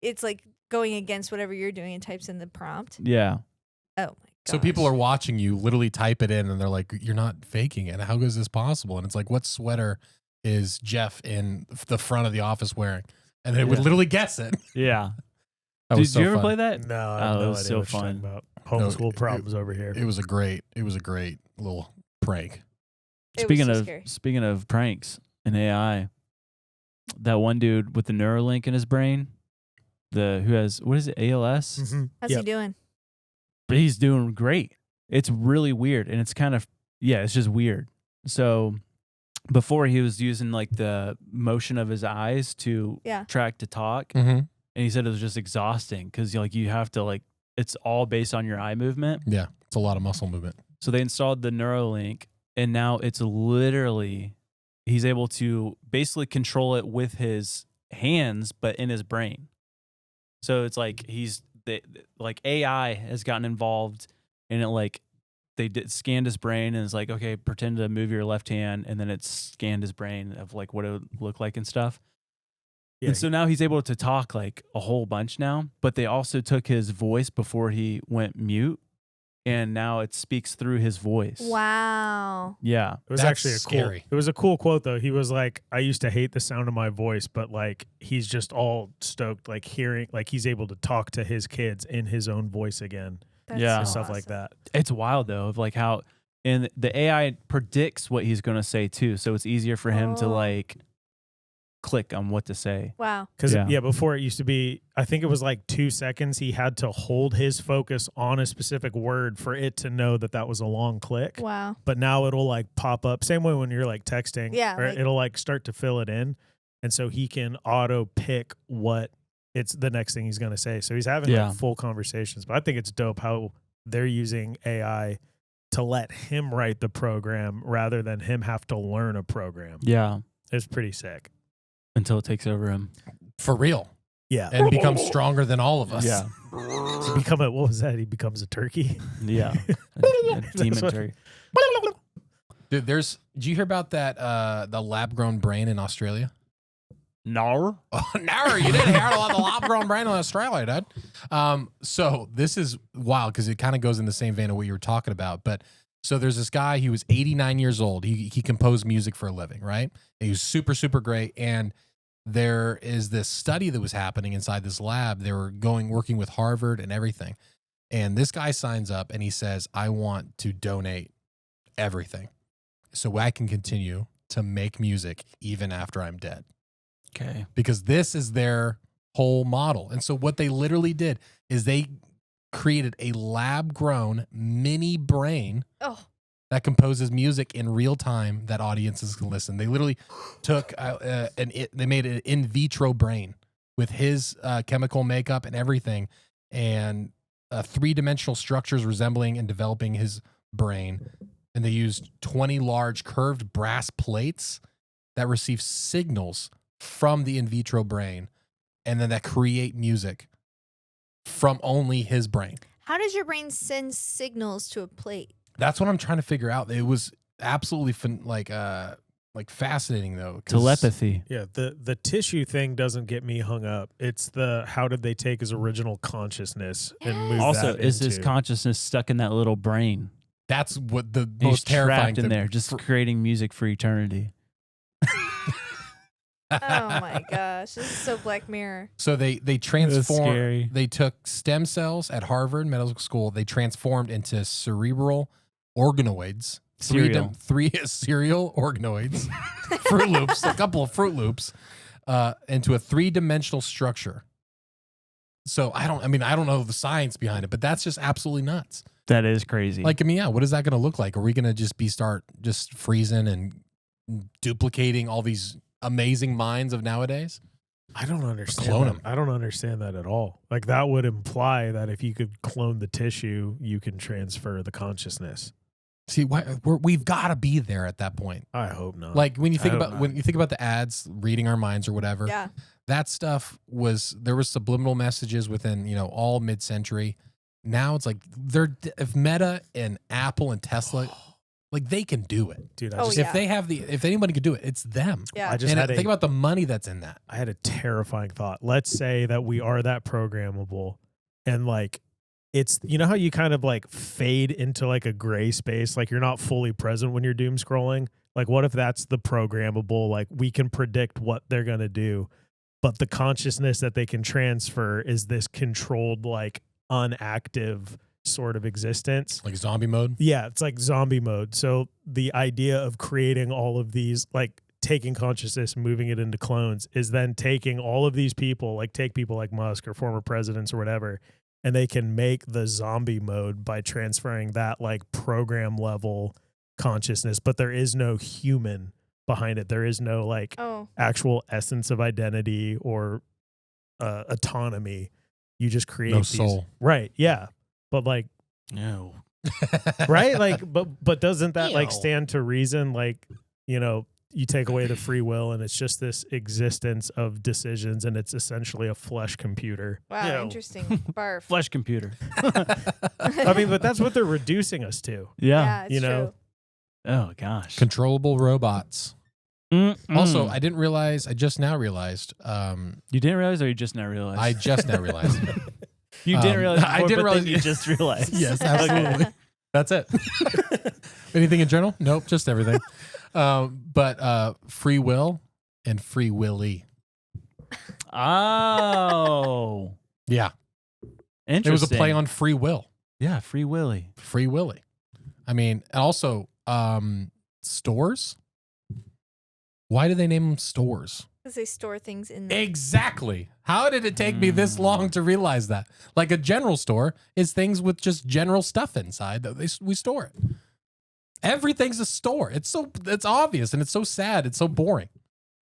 It's like going against whatever you're doing and types in the prompt. Yeah. Oh my god! So people are watching you literally type it in and they're like, you're not faking it. How is this possible? And it's like, what sweater is Jeff in the front of the office wearing? And they would Yeah. literally guess it. Yeah. That Did was so you ever fun. No, play that? I have Oh, no it idea was so what you're talking fun. about. Homeschool problems over here. It was a great little prank. It was so scary. Speaking of pranks and AI, that one dude with the Neuralink in his brain, who has what is it, ALS? Mhm. How's he doing? But he's doing great. It's really weird, and it's kind of it's just weird. So before he was using like the motion of his eyes to Yeah. track to talk, Mm-hmm. and he said it was just exhausting because like you have to like it's all based on your eye movement. Yeah, it's a lot of muscle movement. So they installed the Neuralink, and now it's literally he's able to basically control it with his hands, but in his brain. So it's like like AI has gotten involved, and it like scanned his brain, and it's like, okay, pretend to move your left hand, and then it scanned his brain of like what it would look like and stuff. Yeah, And so now he's able to talk like a whole bunch now, but they also took his voice before he went mute, and now it speaks through his voice. Wow. Yeah. It was That's actually scary. It was a cool quote though. He was like, "I used to hate the sound of my voice, but like he's just all stoked, like hearing, like he's able to talk to his kids in his own voice again, That's Yeah. and so stuff like awesome. that." It's wild though, of like how, and the AI predicts what he's going to say too. So it's easier for him to Oh. like click on what to say. Wow. Because Yeah. before it used to be, I think it was like 2 seconds. He had to hold his focus on a specific word for it to know that that was a long click. Wow. But now it'll like pop up same way when you're like texting. Yeah, or like- it'll like start to fill it in, and so he can auto pick what it's the next thing he's going to say. So he's having Yeah. like full conversations. But I think it's dope how they're using AI to let him write the program rather than him have to learn a program. Yeah. It's pretty sick. Until it takes over him. For real. Yeah. And becomes stronger than all of us. Yeah. To become what was that? He becomes a turkey. Yeah. A demon That's what- turkey. Dude, did you hear about that the lab grown brain in Australia? No. Oh, no, you didn't hear about the lab-grown brain in Australia, dude. So this is wild because it kind of goes in the same vein of what you were talking about. But so there's this guy, he was 89 years old. He composed music for a living, right? And he was super, super great. And there is this study that was happening inside this lab. They were working with Harvard and everything. And this guy signs up and he says, I want to donate everything so I can continue to make music even after I'm dead. Okay. Because this is their whole model. And so what they literally did is they created a lab-grown mini brain Oh. that composes music in real time that audiences can listen. They literally took they made an in vitro brain with his chemical makeup and everything, and 3-dimensional structures resembling and developing his brain. And they used 20 large curved brass plates that receive signals from the in vitro brain, and then that create music from only his brain. How does your brain send signals to a plate? That's what I'm trying to figure out. It was absolutely fascinating though. 'Cause- Telepathy. Yeah, the tissue thing doesn't get me hung up. It's the how did they take his original consciousness and move Also, that is his into- consciousness stuck in that little brain? That's what the He's most terrifying trapped in thing. there, just creating music for eternity. Oh my gosh, this is so Black Mirror. So they scary. transformed. They took stem cells at Harvard Medical School. They transformed into cerebral organoids. Cereal. Three cereal organoids, Fruit Loops, a couple of Fruit Loops, into a 3-dimensional structure. So I don't know the science behind it, but that's just absolutely nuts. That is crazy. Like, I mean, yeah, what is that going to look like? Are we going to just start freezing and duplicating all these amazing minds of nowadays. I don't understand. Clone that. 'em. I don't understand that at all. Like that would imply that if you could clone the tissue, you can transfer the consciousness. See, we've got to be there at that point. I hope not. Like when you think I hope about not. when you think about the ads, reading our minds or whatever. Yeah. That stuff there was subliminal messages within all mid-century. Now it's like if Meta and Apple and Tesla, like they can do it. dude, Oh, If anybody could do it, it's them. Yeah. I just And had think about the money that's in that. I had a terrifying thought. Let's say that we are that programmable and like it's how you kind of like fade into like a gray space, like you're not fully present when you're doom scrolling. Like what if that's the programmable, like we can predict what they're going to do, but the consciousness that they can transfer is this controlled like unactive sort of existence. Like zombie mode. Yeah, it's like zombie mode. So the idea of creating all of these, like taking consciousness, moving it into clones, is then taking all of these people, like take people like Musk or former presidents or whatever, and they can make the zombie mode by transferring that like program level consciousness, but there is no human behind it. There is no like Oh. actual essence of identity or autonomy. You just create No these. soul. Right. Yeah. But like, No. right? Like, but doesn't that like Ew. stand to reason? Like, you take away the free will and it's just this existence of decisions and it's essentially a flesh computer. Wow. Ew. Interesting. Barf. Flesh computer. I mean, but that's what they're reducing us to. Yeah. It's you know, true. Oh gosh. Controllable robots. Also, I didn't realize. I just now realized. You didn't realize, or you just now realized? I just now realized. You didn't realize. I Before, didn't but then realize- You just realized. Yes, absolutely. That's it. Anything in general? Nope, just everything. But free will and free willy. Oh. Yeah, Interesting. it was a play on free will. Yeah, Free Willy. Free willy. I mean, also stores. Why do they name them stores? Because they store things in them. Exactly. How did it take me this long to realize that? Like a general store is things with just general stuff inside that we store it. Everything's a store. It's obvious and it's so sad. It's so boring.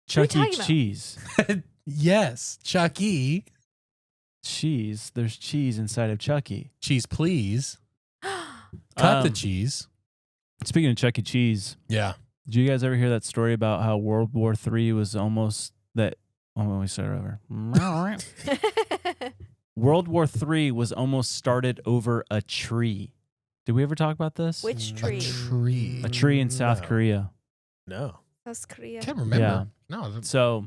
Chuck you E. talking about? Cheese. Yes, Chuck E. Cheese. There's cheese inside of Chucky. Cheese, please. Cut the Um, cheese. Speaking of Chuck E. Cheese, Yeah. did you guys ever hear that story about how World War III was almost that? Oh, let me start over. World War III was almost started over a tree. Did we ever talk about this? Which tree? A tree. A tree in South No. Korea. No. South Korea. Can't remember. Yeah. No. that's- So,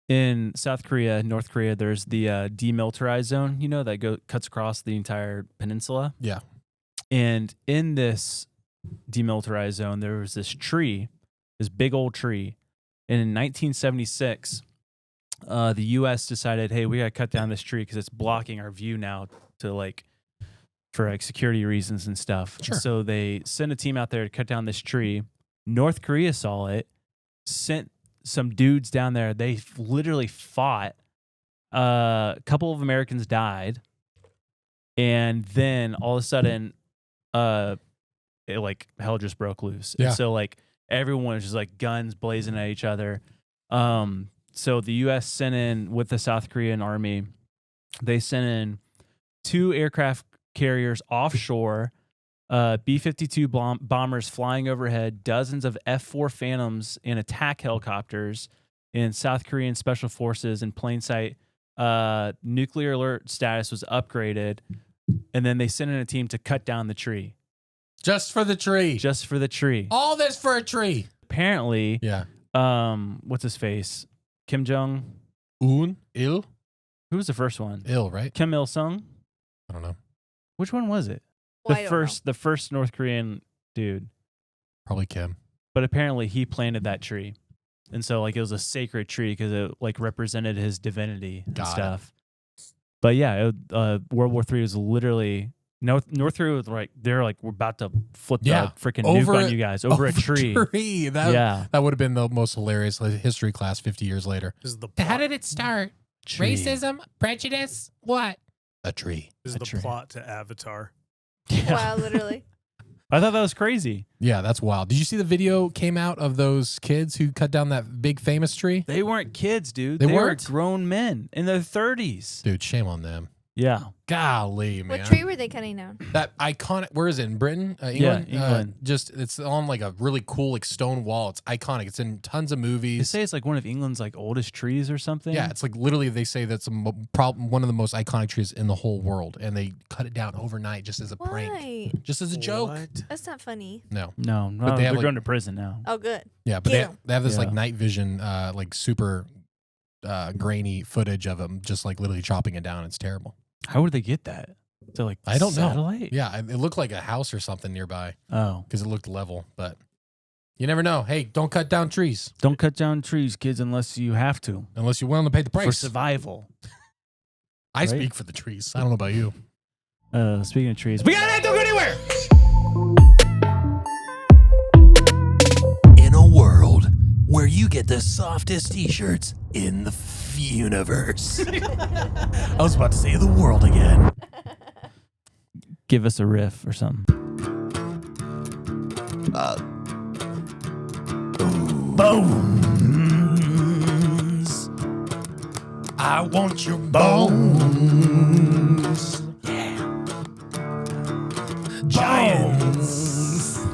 in South Korea, North Korea, there's the demilitarized zone, that cuts across the entire peninsula. Yeah. And in this demilitarized zone, there was this tree, this big old tree. And in 1976, the U.S. decided, hey, we got to cut down this tree because it's blocking our view now for security reasons and stuff. Sure. So they sent a team out there to cut down this tree. North Korea saw it, sent some dudes down there. They literally fought. A couple of Americans died. And then all of a sudden, hell just broke loose. Yeah. And so everyone was just like guns blazing at each other. So the U.S. sent in with the South Korean army. They sent in 2 aircraft carriers offshore, B-52 bombers flying overhead, dozens of F-4 Phantoms and attack helicopters, and South Korean special forces in plain sight. Nuclear alert status was upgraded, and then they sent in a team to cut down the tree. Just for the tree. Just for the tree. All this for a tree. Apparently, Yeah. what's his face? Kim Jong. Il? Who was the first one? Il, right? Kim Il Sung. I don't know. Which one was it? Well, I don't know. The first North Korean dude. Probably Kim. But apparently he planted that tree. And so it was a sacred tree because it represented his divinity and Got it. stuff. But yeah, World War III was literally North Korea was they're we're about to flip Yeah. the freaking Over nuke on it- you guys over a tree. That would have been the most hilarious history class 50 years later. This is the How plot, did it start? Tree. Racism? Prejudice? What? A tree. this is a the tree. plot to Avatar. Yeah. Wow, literally. I thought that was crazy. Yeah, that's wild. Did you see the video came out of those kids who cut down that big famous tree? They weren't kids, dude. They They weren't? were grown men in their 30s. Dude, shame on them. Yeah. Golly, man. What tree were they cutting down? That iconic, where is it? In Britain? England? England. Just, it's on like a really cool like stone wall. It's iconic. It's in tons of They movies. say it's like one of England's like oldest trees or something. Yeah, it's like literally they say that's one of the most iconic trees in the whole world. And they cut it down overnight just as a prank. Why? Just as a joke. What? That's not funny. No. No, But they they're have, like- going to prison now. Oh, good. Yeah, but Get 'em. they have this like Yeah. night vision, like super grainy footage of them just like literally chopping it down. It's terrible. How would they get that? So like I don't know. satellite? Yeah, it looked like a house or something nearby Oh. because it looked level, but you never know. Hey, don't cut down trees Don't cut down trees, kids, unless you have to. unless you're willing to pay the For price. survival. I right? speak for the trees. I don't know about you. Speaking of trees, we got it. Don't go anywhere. In a world where you get the softest t-shirts in the universe. I was about to say the world again. Give us a riff or something. Bones. I want your bones. Yeah. Giants.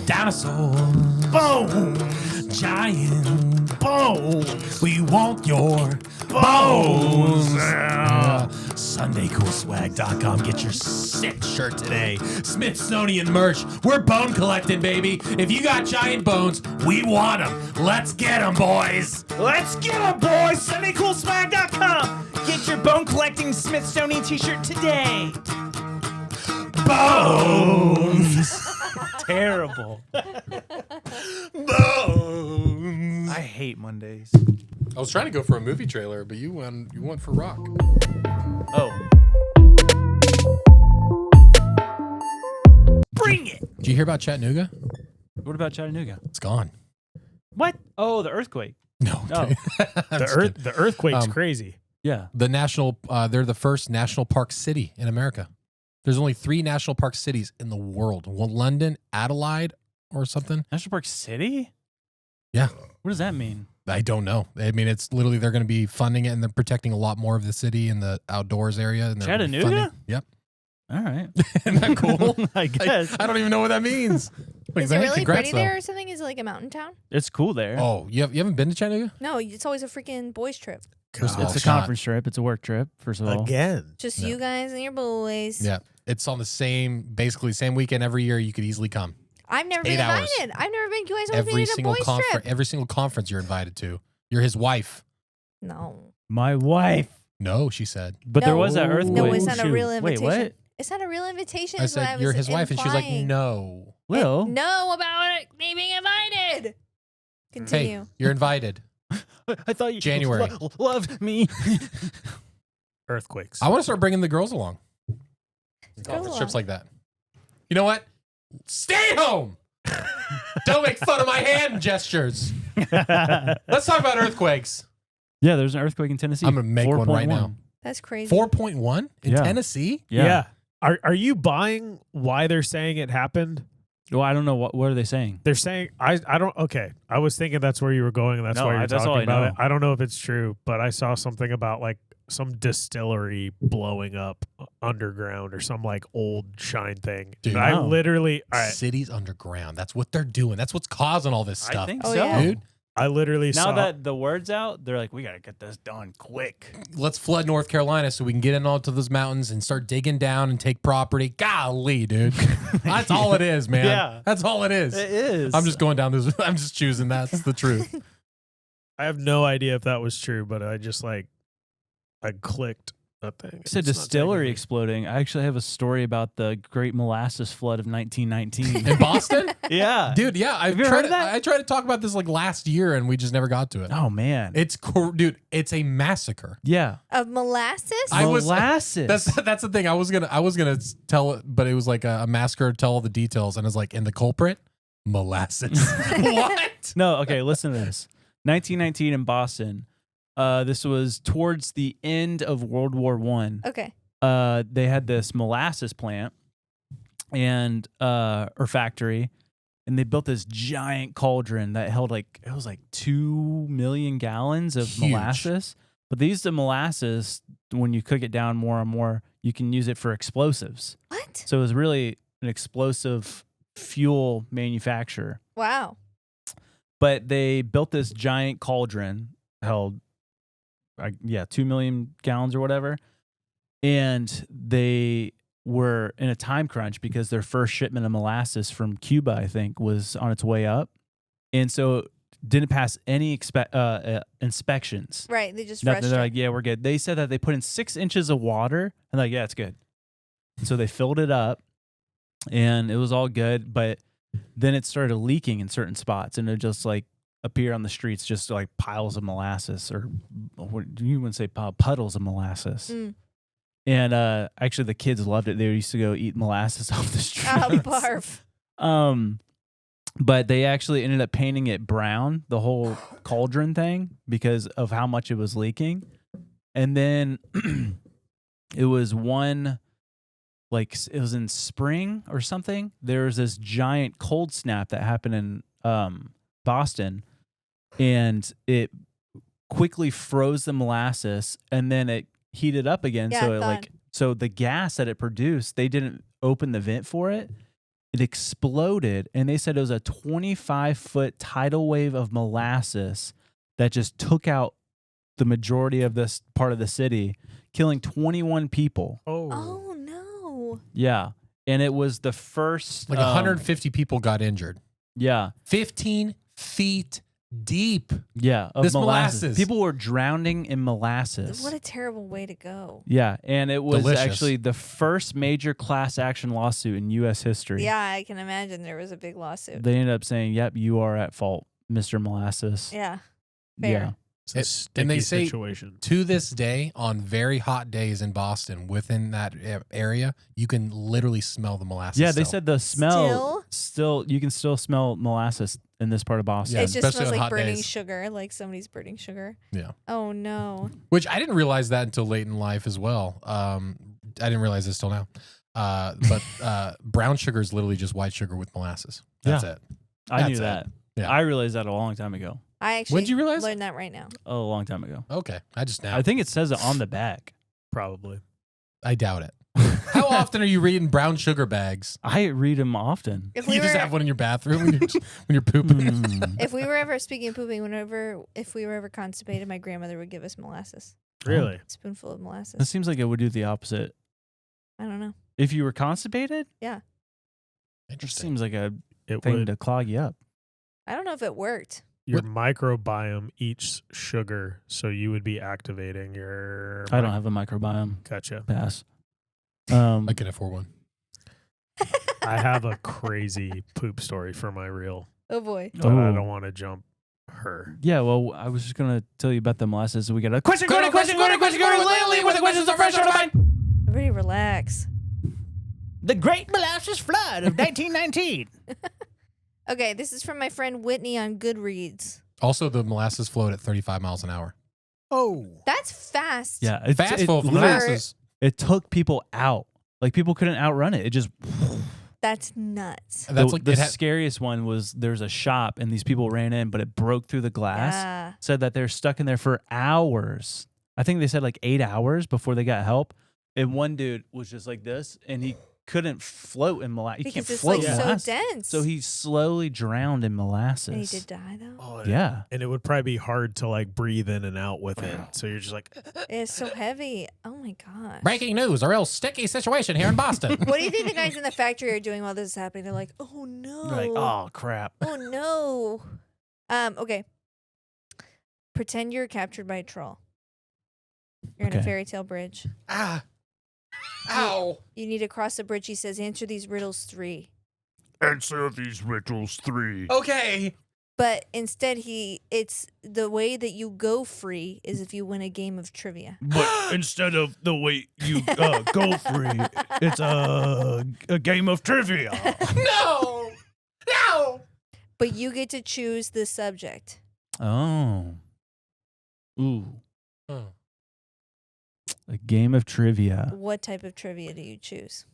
Dinosaurs. Bones. Giant. Bones. We want your bones. Yeah. SundayCoolSwag.com. Get your sick shirt today. Smithsonian merch. We're bone collecting, baby. If you got giant bones, we want them. Let's get them, boys. Let's get them, boys. SundayCoolSwag.com. Get your bone collecting Smithsonian t-shirt today. Bones. Terrible. Bones. I hate Mondays. I was trying to go for a movie trailer, but you went for rock. Oh. Bring it. Did you hear about Chattanooga? What about Chattanooga? It's gone. What? Oh, the earthquake. No. Oh. Okay. I'm just kidding. The earthquake's Um, crazy. Yeah. The national, they're the first national park city in America. There's only 3 national park cities in the world. One, London, Adelaide, or something. National Park City? Yeah. What does that mean? I don't know. I mean, it's literally they're going to be funding it and they're protecting a lot more of the city and the outdoors area. And they're Chattanooga? funding- Yep. All right. Isn't that cool? I guess. I don't even know what that means. Like, Is it hey, really congrats, pretty though. there or something? Is it like a mountain town? It's cool there. Oh, you haven't been to Chattanooga? No, it's always a freaking boys trip. First of all, It's a it's not. conference trip. It's a work trip, first of all. Again. Just No. you guys and your boys. Yeah. It's on the basically same weekend every year. You could easily come. I've never been 8 hours. invited. I've never been. You guys always Every made a single boys trip. every single conference you're invited to. You're his wife. No. My wife. No, she said. But there No. was that earthquake. No, it's not a Shoot. real invitation. Wait, what? It's not a real invitation. I is what said, was you're his wife. And she's like, implying. no. Will. No about it, me being invited. Continue. Hey, you're invited. I thought you January. loved me. Earthquakes. I want to start bringing the girls along. Conference along. trips like that. You know what? Stay home. Don't make fun of my hand gestures. Let's talk about earthquakes. Yeah, there's an earthquake in Tennessee. I'm gonna make one right 4.1. now. That's crazy. 4.1 in Yeah. Tennessee? Yeah. Are you buying why they're saying it happened? Well, I don't know what are they saying. They're saying I don't okay. I was thinking that's where you were going and that's No, why you're that's all talking I about know. it. I don't know if it's true, but I saw something about like some distillery blowing up underground or some like old shine thing. Dude. And I Wow. literally Cities underground. That's what they're doing. That's what's causing all this stuff. I think Oh, so. yeah. Dude, I literally Now saw that the word's out, they're like, we got to get this done quick. let's flood North Carolina so we can get in onto those mountains and start digging down and take property. Golly, dude. That's all it is, man. Yeah. That's all it is. It is. I'm just going down this. I'm just choosing that's the truth. I have no idea if that was true, but I just like I clicked that thing. It's a It's not distillery taking exploding. I actually have a story about the Great Molasses Flood of 1919. In Boston? yeah. Dude, yeah. Have you heard of that? I tried to talk about this like last year and we just never got to it. Oh, man. Dude, it's a massacre. yeah. Of molasses? I was- Molasses. That's the thing. I was gonna tell it, but it was like a massacre, tell all the details, and it's like, and the culprit? Molasses. What? No, okay, listen to this. 1919 in Boston. This was towards the end of World War I. Okay. They had this molasses plant, and or factory, and they built this giant cauldron that held like 2 million gallons of Huge. molasses. But they used the molasses when you cook it down more and more, you can use it for explosives. What? So it was really an explosive fuel manufacturer. Wow. But they built this giant cauldron, held 2 million gallons or whatever. And they were in a time crunch because their first shipment of molasses from Cuba, I think, was on its way up. And so didn't pass any inspections. Right. They just Nothing. rushed They're it. like, yeah, we're good. They said that they put in 6 inches of water and like, yeah, it's good. And so they filled it up and it was all good. But then it started leaking in certain spots and it just like appeared on the streets, just like piles of molasses, or what you wouldn't say puddles of molasses. Mm. And actually the kids loved it. They used to go eat molasses off the streets. Barf. But they actually ended up painting it brown, the whole cauldron thing, because of how much it was leaking. And then it was it was in spring or something. There was this giant cold snap that happened in Boston, and it quickly froze the molasses, and then it heated up again. Yeah, So the gas that it produced, they didn't open the vent for it. It exploded, and they said it was a 25-foot tidal wave of molasses that just took out the majority of this part of the city, killing 21 people. Oh no. Yeah. And it was the first... Like 150 people got injured. Yeah. 15 feet deep. Yeah. Of This molasses. People were drowning in molasses. What a terrible way to go. Yeah. And it was Delicious. actually the first major class action lawsuit in U.S. history. Yeah, I can imagine there was a big lawsuit. They ended up saying, yep, you are at fault, Mr. Molasses. Yeah. Fair. Yeah. It's a And sticky they say- situation. To this day, on very hot days in Boston, within that area, you can literally smell the molasses. Yeah, they still. said the smell you can still smell molasses in this part of Boston. Yeah, It just especially smells on like hot burning days. sugar, like somebody's burning sugar. Yeah. Oh no. Which I didn't realize that until late in life as well. I didn't realize this till now. But brown sugar is literally just white sugar with molasses. That's it. I knew That's it. that. Yeah. I realized that a long time ago. I actually When'd you realize? learned that right now. A long time ago. Okay. I just now. I think it says it on the back. Probably. I doubt it. How often are you reading brown sugar bags? I read them often. If You we just were have one in your bathroom when you're pooping. Mm. if we were ever speaking of pooping, if we were ever constipated, my grandmother would give us molasses. Really? A spoonful of It molasses. seems like it would do the opposite. I don't know. If you were constipated, it Interesting. seems like a It thing would. to clog you up. I don't know if it worked. Your microbiome eats sugar, so you would be activating your. I don't have a microbiome. Gotcha. Pass. I can afford one. I have a crazy poop story for my reel, Oh boy. but I Oh. don't want to jump her. Yeah, well, I was just gonna tell you about the molasses. We got a question. Lately with the questions are fresh on the mind. Everybody relax. The Great Molasses Flood of 1919. Okay, this is from my friend Whitney on Goodreads. Also, the molasses flowed at 35 miles an hour. Oh. That's fast. Yeah, Fast full of literally- molasses. It took people out. Like people couldn't outrun it. It just That's nuts. That's like the it had, scariest one was there's a shop and these people ran in, but it broke through the glass. Yeah. Said that they're stuck in there for hours. I think they said like 8 hours before they got help. And one dude was just like this, and he couldn't float in molasses. You Because can't it's float like in so molasses. dense. So he slowly drowned in molasses. And he did die though. Oh, Yeah. And it would probably be hard to like breathe in and out with it. So you're just like, It's so heavy. Oh my gosh. breaking news, a real sticky situation here in Boston. What do you think the guys in the factory are doing while this is happening? They're like, oh no. You're like, oh crap. Oh no. Okay. Pretend you're captured by a troll. You're in a Okay. fairy tale bridge. Ah. Ow. You need to cross the bridge. He says, answer these riddles 3. Answer these riddles 3. Okay. But instead, it's the way that you go free is if you win a game of trivia. But instead of the way you go free, it's a game of trivia. No. No. But you get to choose the subject. Oh. Ooh. Oh. A game of trivia. What type of trivia do you choose?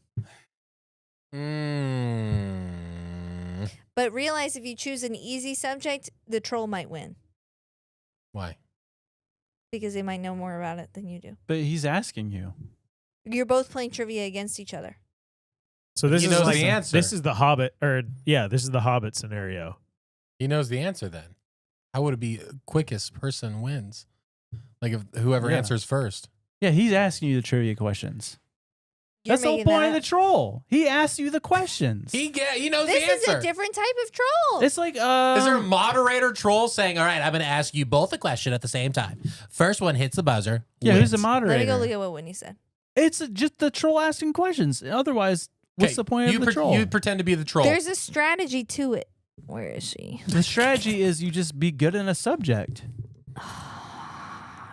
But realize if you choose an easy subject, the troll might win Why? because they might know more about it than you do. But he's asking you. You're both playing trivia against each other. So this He is knows like the answer. This is the Hobbit, this is the Hobbit scenario. He knows the answer then. How would it be quickest person wins? Like if whoever Yeah. answers first. Yeah, he's asking you the trivia questions. You're That's the whole making point that of the up. troll. He asks you the questions. He knows This the is answer. a different type of troll. It's like Is there a moderator troll saying, all right, I'm going to ask you both a question at the same time. First one hits the buzzer. yeah, who's the wins. moderator? Let me go look at what Whitney said. It's just the troll asking questions. Otherwise, what's Okay, the point of the troll? You pretend to be the troll. There's a strategy to it. Where is she? The strategy is you just be good in a subject.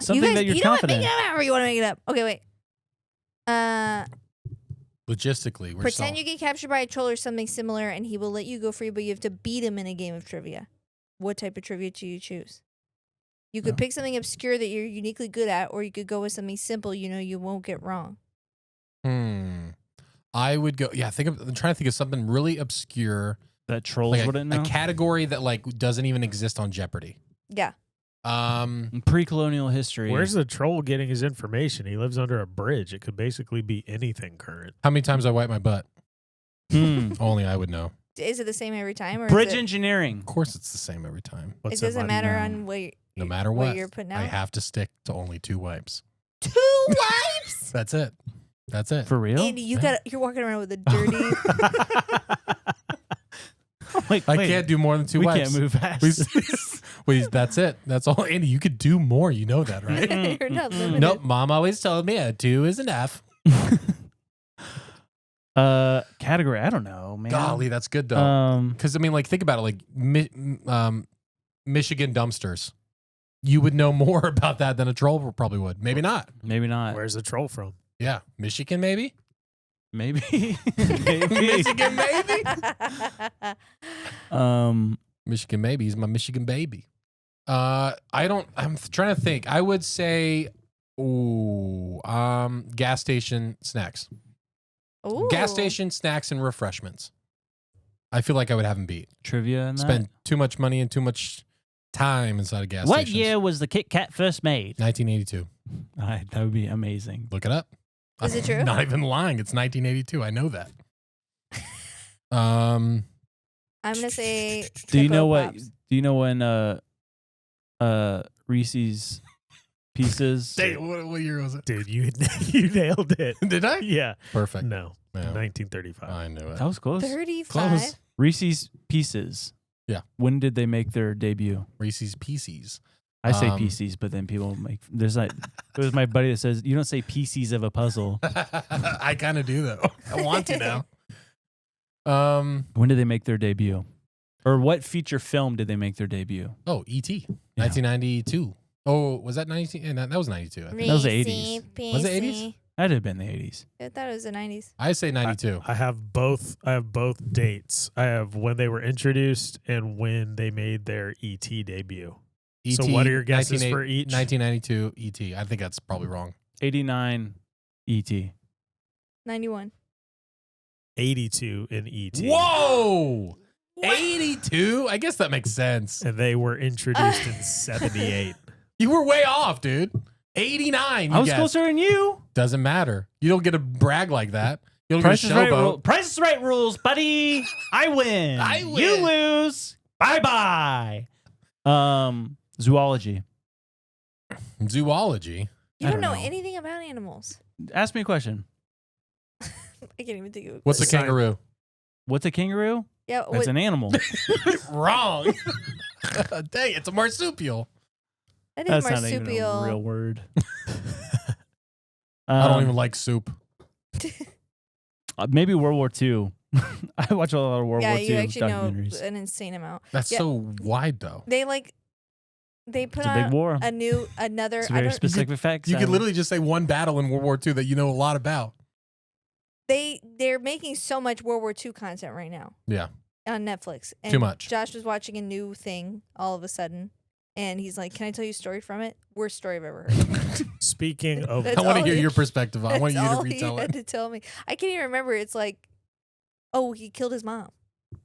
Something you guys, that you're you know confident. What? Make it up however you want to make it up. Okay, wait. Logistically, we're Pretend you get captured by a troll or something similar, and he will let you go free, but you have to beat him in a game of trivia. What type of trivia do you choose? You could pick something obscure that you're uniquely good at, or you could go with something simple you know you won't get wrong. I would go. Yeah, I'm trying to think of something really obscure, That trolls like wouldn't know. a category that like doesn't even exist on Jeopardy. Yeah. Pre-colonial history. Where's the troll getting his information? He lives under a bridge. It could basically be anything current. How many times I wipe my butt? Only I would know. Is it the same every time? Or Bridge is it, engineering? Of course, it's the same every time. What's it doesn't matter know? on No matter what what, you're putting I out? have to stick to only 2 wipes. 2 wipes? That's it. That's it. For real? Andy, Yeah. you're walking around with a dirty... Wait, I can't do more than 2 we wipes. can't move fast. That's it. That's all. Andy, you could do more. You know that, right? You're not limited. Nope. Mom always told me a 2 is enough. Category, I don't know, man. Golly, that's good though. Because I mean, like, think about it. Like Michigan dumpsters. You would know more about that than a troll probably would. Maybe not. Maybe not. Where's the troll from? Yeah, Michigan maybe. Maybe. Maybe. Michigan maybe. Michigan maybe. He's my Michigan baby. I'm trying to think. I would say, gas station snacks. Ooh. Gas station snacks and refreshments. I feel like I would have him beat. Trivia and Spend too much money and too much time inside a gas What station. year was the Kit Kat first made? 1982. That would be amazing. Look it up. Is it true? I'm not even lying. It's 1982. I know that. I'm gonna say. Do you know Cocoa what? Pops. Do you know when Reese's Pieces? What year was it? Dude, you nailed it. Did I? Yeah. Perfect. No. Yeah. 1935. I knew it. That was close. 35. Close. Reese's Pieces. Yeah. When did they make their debut? Reese's Pieces. I say PCs, but then people make there's like there's my buddy that says you don't say PCs of a puzzle. I kind of do though. I want to now. When did they make their debut? Or what feature film did they make their debut? Oh, E.T. 1992. Oh, was that 19? That was 92. I think. That was the Reese 80s. Was it 80s? That'd have been the 80s. I thought it was the 90s. I say 92. I have both dates. I have when they were introduced and when they made their ET debut. E.T. So what are your guesses for each? 1992 E.T. I think that's probably wrong. 89 E.T. 91. 82 in ET. Whoa! 82? I guess that makes sense. And they were introduced in 78. You were way off, dude. 89. I was guessed. closer than you. Doesn't matter. You don't get to brag like that. You don't Price get is to right. showboat. Price is right rules, buddy. I win. I win. You lose. Bye bye. Zoology. Zoology. You I don't don't know know. anything about animals. Ask me a question. I can't even think of it. What's a kangaroo? What's a kangaroo? Yeah, That's what, an animal. Wrong. Dang, it's a marsupial. that is That's not even a marsupial. real word. I don't even like soup. Maybe World War II. I watch a lot of World Yeah, War II you actually know documentaries. an insane amount. That's Yeah. so wide, though. They put It's a on big war. another. It's I very don't, specific effects. You could literally just say one battle in World War II that you know a lot about. they're making so much World War II content right now Yeah. on Netflix. And Too much. Josh was watching a new thing all of a sudden, and he's like, "Can I tell you a story from it? Worst story I've ever heard." Speaking of That's I want to all hear he- your perspective. I want you That's to all retell he had it. to tell me. I can't even remember. It's like Oh, he killed his mom,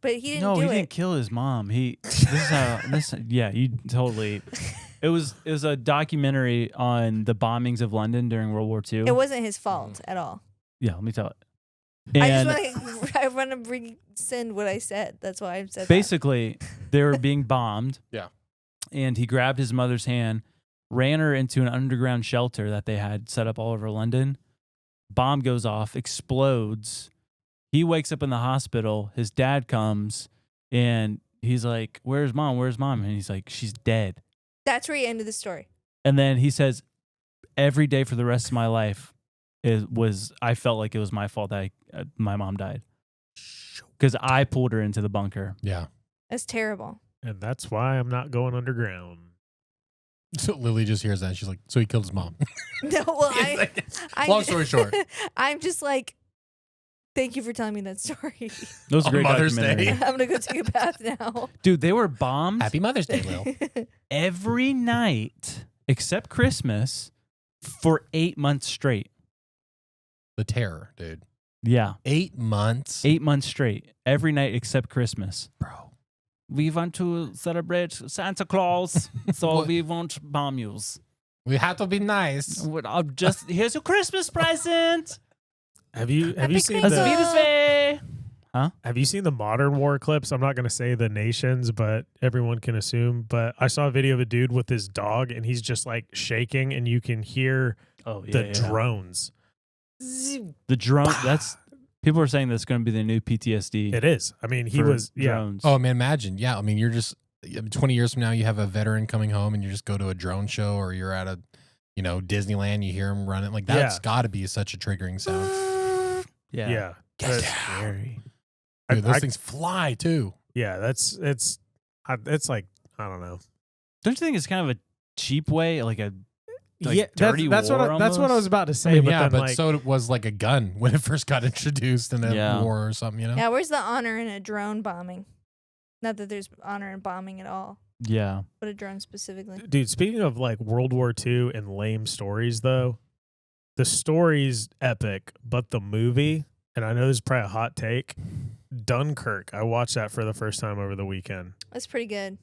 but he didn't No, do he it. didn't kill his mom. Yeah, you totally. It was a documentary on the bombings of London during World War II. It wasn't his fault at all. Yeah, let me tell it. I And just want to rescind what I said. That's why I said basically, they were being bombed. Yeah. And he grabbed his mother's hand, ran her into an underground shelter that they had set up all over London. Bomb goes off, explodes. He wakes up in the hospital. His dad comes, and he's like, "Where's mom? Where's mom?" And he's like, "She's dead." That's where he ended the story. And then he says, "Every day for the rest of my life, I felt like it was my fault that my mom died because I pulled her into the bunker." Yeah. That's terrible. And that's why I'm not going underground. So Lily just hears that. And she's like, so he killed his mom. No, well, Long story short. I'm just like, thank you for telling me that story. That was a On great Mother's documentary. Day. I'm gonna go take a bath now. Dude, they were bombed Happy Mother's Day, Lil. every night except Christmas for 8 months straight. The terror, dude. Yeah. 8 months. 8 months straight. Every night except Christmas. Bro. We want to celebrate Santa Claus, so What? we won't bomb you. We have to be nice. Here's your Christmas present. Have you Happy seen Let's the be this way. Have you seen the modern war clips? I'm not going to say the nations, but everyone can assume. But I saw a video of a dude with his dog, and he's just like shaking, and you can hear Oh, yeah. the yeah. drones. The drone. People are saying that's going to be the new PTSD. It is. I mean, he for was. Yeah. drones. Oh, man, imagine. Yeah, I mean, you're just 20 years from now, you have a veteran coming home and you just go to a drone show or you're at a, Disneyland, you hear him running. Like, that's got to be such a triggering sound. yeah. Yeah. That's That's- scary. Dude, those I- things fly, too. Yeah. It's like, I don't know. Don't you think it's kind of a cheap way, like a yeah, dirty that's war what I was about to say. I mean, but yeah, then, but like, so it was like a gun when it first got introduced in a Yeah. war or something, Yeah, where's the honor in a drone bombing? Not that there's honor in bombing at all, yeah. but a drone specifically. dude, speaking of like World War II and lame stories, though, the story's epic, but the movie, and I know this is probably a hot take, Dunkirk. I watched that for the first time over the weekend. That's pretty good.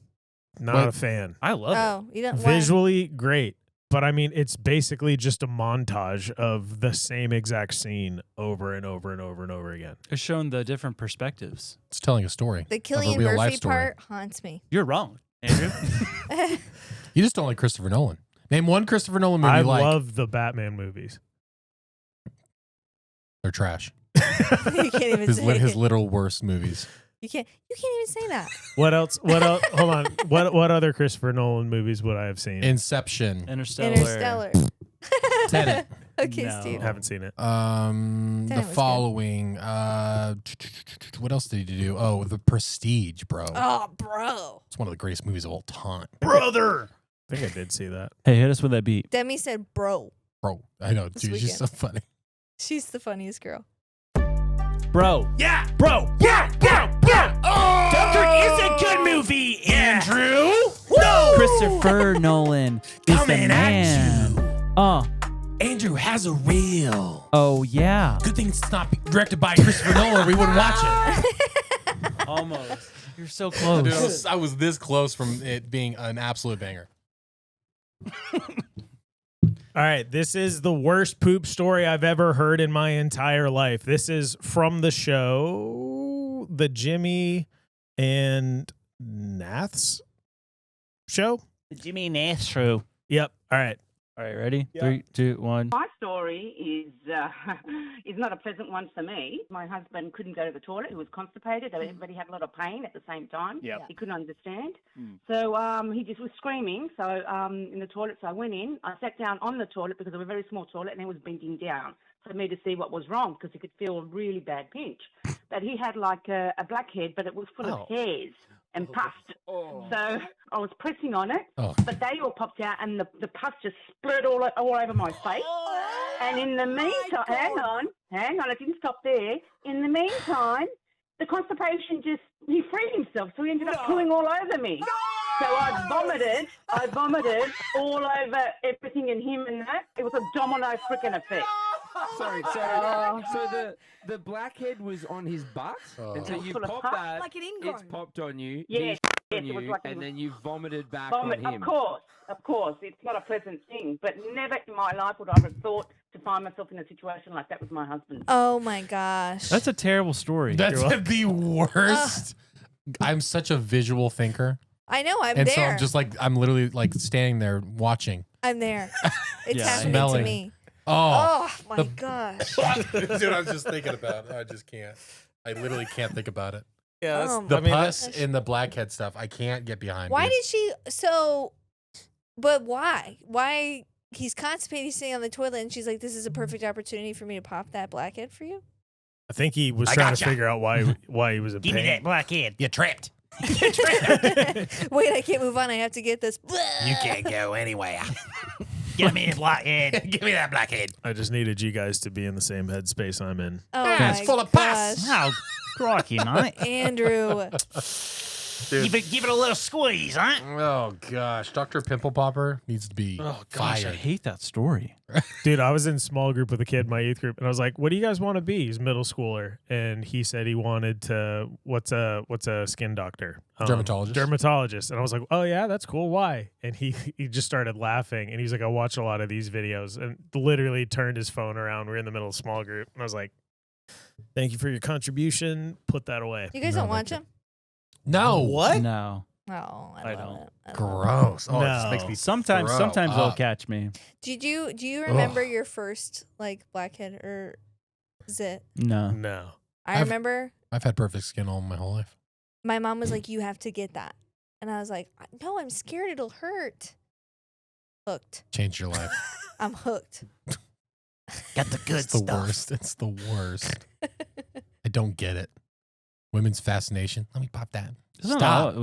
Not What? a fan. I love it. Oh, you don't why? Visually great, but I mean, it's basically just a montage of the same exact scene over and over and over and over again. It's showing the different perspectives. It's telling a story. The of a Cillian real life Murphy story. part haunts me. You're wrong, Andrew. You just don't like Christopher Nolan. Name one Christopher Nolan movie I you like. love the Batman movies. They're trash. You can't even say His it. literal worst movies. You can't even say that. What else? What else? Hold on. What other Christopher Nolan movies would I have seen? Inception. Interstellar. Tenet. Okay, No. Steve. Haven't seen it. The Tenet was good. following. What else did he do? Oh, The Prestige, bro. Oh, bro. It's one of the greatest movies of all time. Brother. I think I did see that. Hey, hit us with that beat. Demi said, bro. Bro, I know, This dude. She's so funny. She's the funniest girl. Bro. Yeah, bro. Yeah. Oh! Dunkirk is a good movie, Andrew. No! Christopher Nolan is the Coming at man. Andrew has a reel. Oh, yeah. Good thing it's not directed by Christopher Nolan. We wouldn't watch it. Almost. You're so Dude, close. I was this close from it being an absolute banger. All right, this is the worst poop story I've ever heard in my entire life. This is from the show, the Jimmy and Nath's show. Jimmy Nastro. Yep. All right. All right, ready? Yeah. 3, 2, 1. My story is not a pleasant one for me. My husband couldn't go to the toilet. He was constipated, but he had a lot of pain at the same time. Yep. He couldn't understand. So he just was screaming. So in the toilet, so I went in. I sat down on the toilet because it was a very small toilet, and he was bending down for me to see what was wrong because he could feel a really bad pinch. But he had like a blackhead, but it was full of hairs and pus. So I was pressing on it, but they all popped out, and the pus just splurted all over my face. And in the meantime, hang on, it didn't stop there. In the meantime, the constipation he freed himself, so he ended up pooing all over me. So I vomited all over everything in him and that. It was a domino freaking effect. Sorry. So the blackhead was on his butt, and so you Full of popped pus? that. Like an It's ingrown. popped on you. Yes, on yes, it was you, like and a then you vomited back vomit. on him. Of course. It's not a pleasant thing, but never in my life would I have thought to find myself in a situation like that with my husband. Oh my gosh. That's a terrible story. That's the worst. I'm such a visual thinker. I know. I'm And there. so I'm just like, I'm literally like standing there watching. I'm there. It's Yeah, happening smelling. to me. Oh, Oh my gosh. dude, I was just thinking about it. I just can't. I literally can't think about it. Yeah, Oh The my pus gosh. and the blackhead stuff, I can't get behind. Why dude. did she? So, but why? Why? He's constipated, sitting on the toilet, and she's like, "This is a perfect opportunity for me to pop that blackhead for you." I think he was I trying gotcha. to figure out why he was in Give me that pain. blackhead. You're trapped. Wait, I can't move on. I have to get this. You can't go anywhere. Give me a blackhead. Give me that blackhead. I just needed you guys to be in the same headspace I'm in. Oh Yeah, it's my full of pus. gosh. Oh, crikey, mate. Andrew. Give it a little squeeze, huh? Oh gosh, Dr. Pimple Popper needs to be Oh gosh, I fired. hate that story. Dude, I was in small group with a kid in my youth group, and I was like, "What do you guys want to be?" He's a middle schooler, and he said he wanted to. What's a skin doctor? Dermatologist. Dermatologist. And I was like, "Oh yeah, that's cool. Why?" And he just started laughing, and he's like, "I watch a lot of these videos," and literally turned his phone around. We were in the middle of a small group, and I was like, "Thank you for your contribution. Put that away." You guys No, don't thank watch you. him? No. What? No. Oh, I love don't. it. I love it. Gross. Oh, it just No. makes me Sometimes throw they'll up. catch me. Do you remember your first like blackhead or zit? No. No. I I've- remember I've had perfect skin all my whole life. my mom was like, "You have to get that," and I was like, "No, I'm scared it'll hurt." Hooked. Changed your life. I'm hooked. Got the good It's the stuff. worst. It's the worst. I don't get it. Women's fascination. Let me pop that. Stop.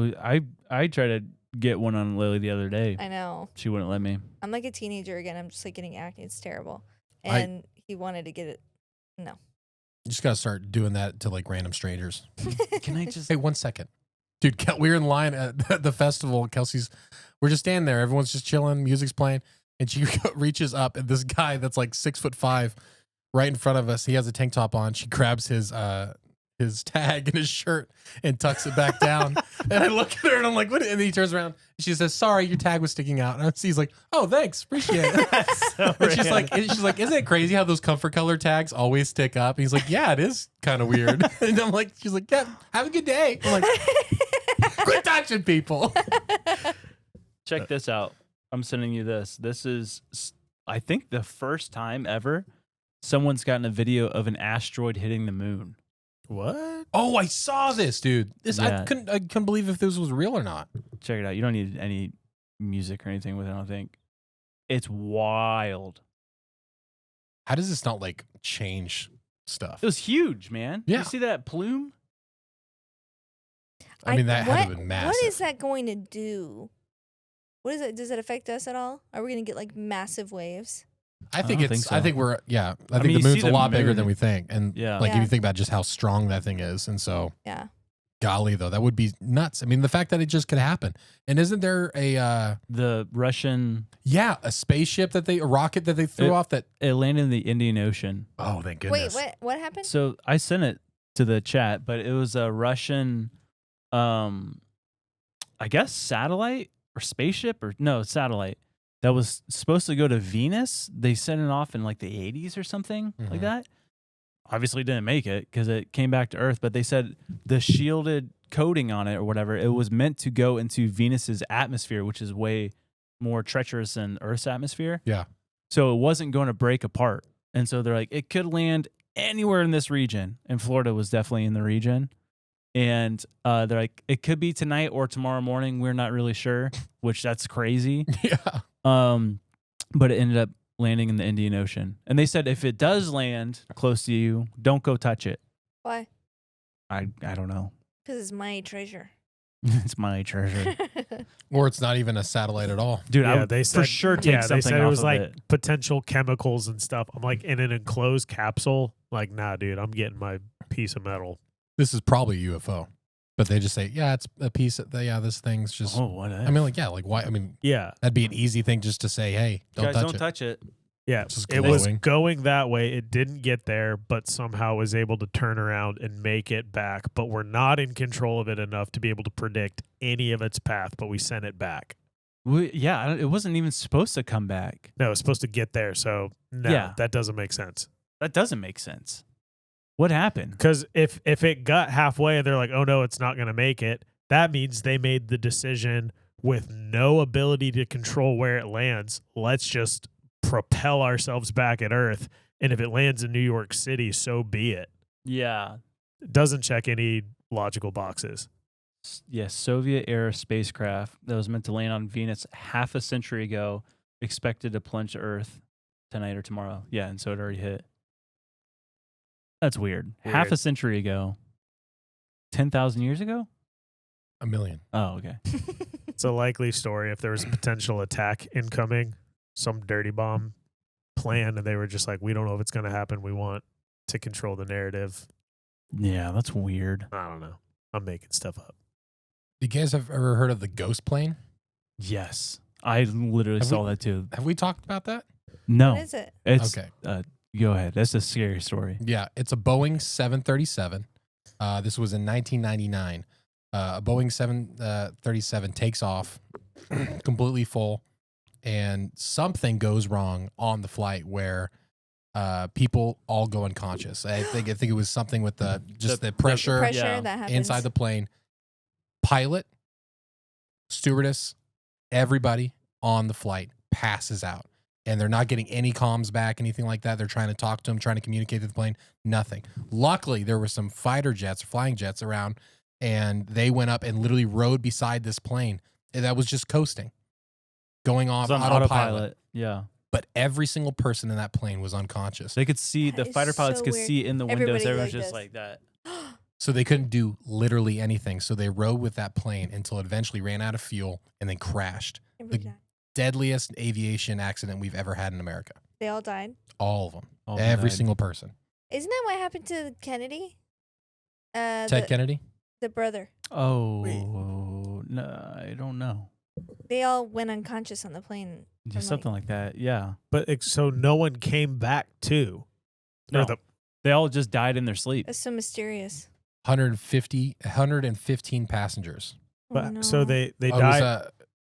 I tried to get one on Lily the other day. I know. She wouldn't let me. I'm like a teenager again. I'm just like getting acne. It's terrible. I- And he wanted to get it. No. You just gotta start doing that to like random strangers. Can I just? Hey, 1 second. Dude, we were in line at the festival. Kelsey's, we're just standing there. Everyone's just chilling. Music's playing. And she reaches up, and this guy that's like 6'5" right in front of us, he has a tank top on. She grabs his tag in his shirt and tucks it back down. And I look at her and I'm like, what? And then he turns around and she says, "Sorry, your tag was sticking out." And he's like, "Oh, thanks. Appreciate it." And she's like, "Isn't it crazy how those comfort color tags always stick up?" And he's like, "Yeah, it is kind of weird." And I'm like, she's like, "Yeah, have a good day." I'm like, quit touching people. Check this out. I'm sending you this. This is, I think, the first time ever someone's gotten a video of an asteroid hitting the moon. What? Oh, I saw this, dude. I Yeah. couldn't believe if this was real or not. Check it out. You don't need any music or anything with it, I don't think. It's wild. How does this not like change stuff? It was huge, man. Yeah. You see that plume? I mean, that had to have been massive. What is that going to do? What is it? Does it affect us at all? Are we going to get like massive waves? I think don't it's. think I so. think we're. Yeah, I think mean, the you see moon's a the lot bigger moon. than we think, and Yeah. like if Yeah. you think about just how strong that thing is, and so Yeah. golly, though, that would be nuts. I mean, the fact that it just could happen, and isn't there a The Russian, a spaceship a rocket that they threw off that? it landed in the Indian Ocean. Oh, thank Wait, goodness. what happened? So I sent it to the chat, but it was a Russian, I guess satellite or spaceship or no satellite that was supposed to go to Venus. They sent it off in like the 80s or something Mhm. like that. Obviously didn't make it because it came back to Earth, but they said the shielded coating on it or whatever, it was meant to go into Venus's atmosphere, which is way more treacherous than Earth's atmosphere. Yeah. So it wasn't going to break apart. And so they're like, it could land anywhere in this region. And Florida was definitely in the region. And they're like, it could be tonight or tomorrow morning. We're not really sure, which that's crazy. Yeah. But it ended up landing in the Indian Ocean. And they said if it does land close to you, don't go touch it. Why? I don't know. Because it's my treasure. It's my treasure. Or it's not even a satellite at all. Dude, I Yeah, would they said for sure take yeah, something they said off it was of like it. potential chemicals and stuff. I'm like in an enclosed capsule. Like, nah, dude, I'm getting my piece of metal. This is probably a UFO, but they just say, yeah, it's a piece of this thing's just. Oh, what? I mean, like, yeah, like why? I mean, Yeah. that'd be an easy thing just to say, hey, don't Guys, touch don't it. touch it. Yeah, Just it was glowing. going that way. It didn't get there, but somehow was able to turn around and make it back. But we're not in control of it enough to be able to predict any of its path, but we sent it back. It wasn't even supposed to come back. No, it's supposed to get there. So, no, Yeah. that doesn't make sense. That doesn't make sense. What happened? Because if it got halfway and they're like, oh, no, it's not going to make it, that means they made the decision with no ability to control where it lands. Let's just propel ourselves back at Earth. And if it lands in New York City, so be it. Yeah. It doesn't check any logical boxes. Yes, Soviet-era spacecraft that was meant to land on Venus half a century ago, expected to plunge to Earth tonight or tomorrow. Yeah, and so it already hit. That's weird. Half a century ago. 10,000 years ago? 1 million. Oh, okay. It's a likely story if there was a potential attack incoming, some dirty bomb plan, and they were just like, we don't know if it's going to happen. We want to control the narrative. Yeah, that's weird. I don't know. I'm making stuff up. You guys have ever heard of the ghost plane? Yes. I literally saw that too. Have we talked about that? No. What is it? It's Okay. Go ahead. That's a scary story. Yeah, it's a Boeing 737. This was in 1999. A Boeing 737 takes off completely full, and something goes wrong on the flight where people all go unconscious. I think it was something with the pressure, Pressure Yeah. that happens. inside the plane. Pilot, stewardess, everybody on the flight passes out. And they're not getting any comms back, anything like that. They're trying to talk to them, trying to communicate to the plane. Nothing. Luckily, there were some fighter jets, flying jets around, and they went up and literally rode beside this plane. And that was just coasting, going off It's on autopilot. Yeah. But every single person in that plane was unconscious. They could see, That the is fighter pilots so could weird. see in the windows. Everybody Everyone's like just this. like that. So they couldn't do literally anything. So they rode with that plane until it eventually ran out of fuel and then crashed. Everybody The- died. Deadliest aviation accident we've ever had in America. They all died. All of them. All of them Every died. single person. Isn't that what happened to Kennedy? Ted Kennedy? The brother. Oh, no, I don't know. They all went unconscious on the plane. Yeah, from, something like that. Yeah. But so no one came back too. Or No. the- They all just died in their sleep. That's so mysterious. 115 passengers. but Oh, no. so they Oh, died.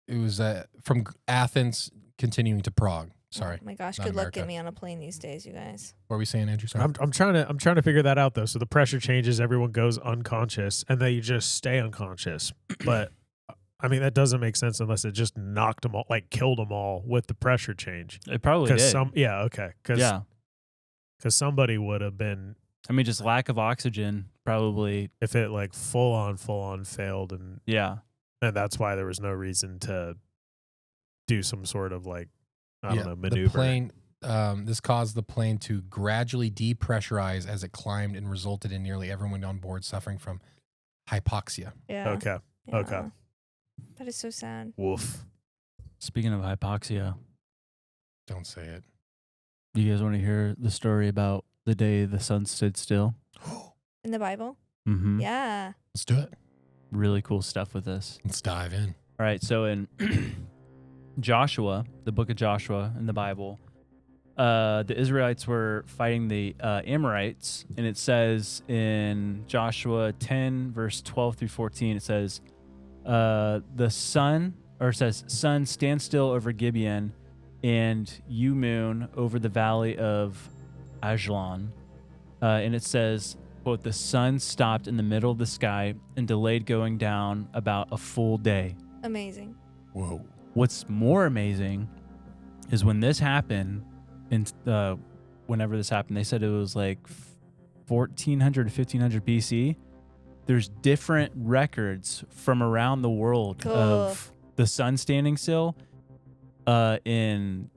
It was from Athens continuing to Prague. Sorry. Oh my gosh, not good luck America. getting me on a plane these days, you guys. What were we saying, Andrew? Sorry. I'm trying to figure that out though. So the pressure changes, everyone goes unconscious, and they just stay unconscious. But I mean that doesn't make sense unless it just knocked them all, like killed them all with the pressure change. It probably did. Because Yeah. somebody would have been I mean, just lack of oxygen, probably. if it like full on failed, and Yeah. that's why there was no reason to do some sort of like I don't know The maneuver. plane, this caused the plane to gradually depressurize as it climbed and resulted in nearly everyone on board suffering from hypoxia. Yeah. Okay. Yeah. Okay. That is so sad. Woof. Speaking of hypoxia, Don't say it. you guys want to hear the story about the day the sun stood still? In the Bible? Mm-hmm. Yeah. Let's do it. Really cool stuff with this. Let's dive in. All right, so in Joshua, the book of Joshua in the Bible, the Israelites were fighting the Amorites, and it says in Joshua 10, verse 12 through 14, it says, sun, stand still over Gibeon, and you, moon, over the valley of Ajalon. And it says, quote, the sun stopped in the middle of the sky and delayed going down about a full day. Amazing. Whoa. What's more amazing is when this happened, and whenever this happened, they said it was like 1400 to 1500 BC. There's different records from around the world Cool. of the sun standing still in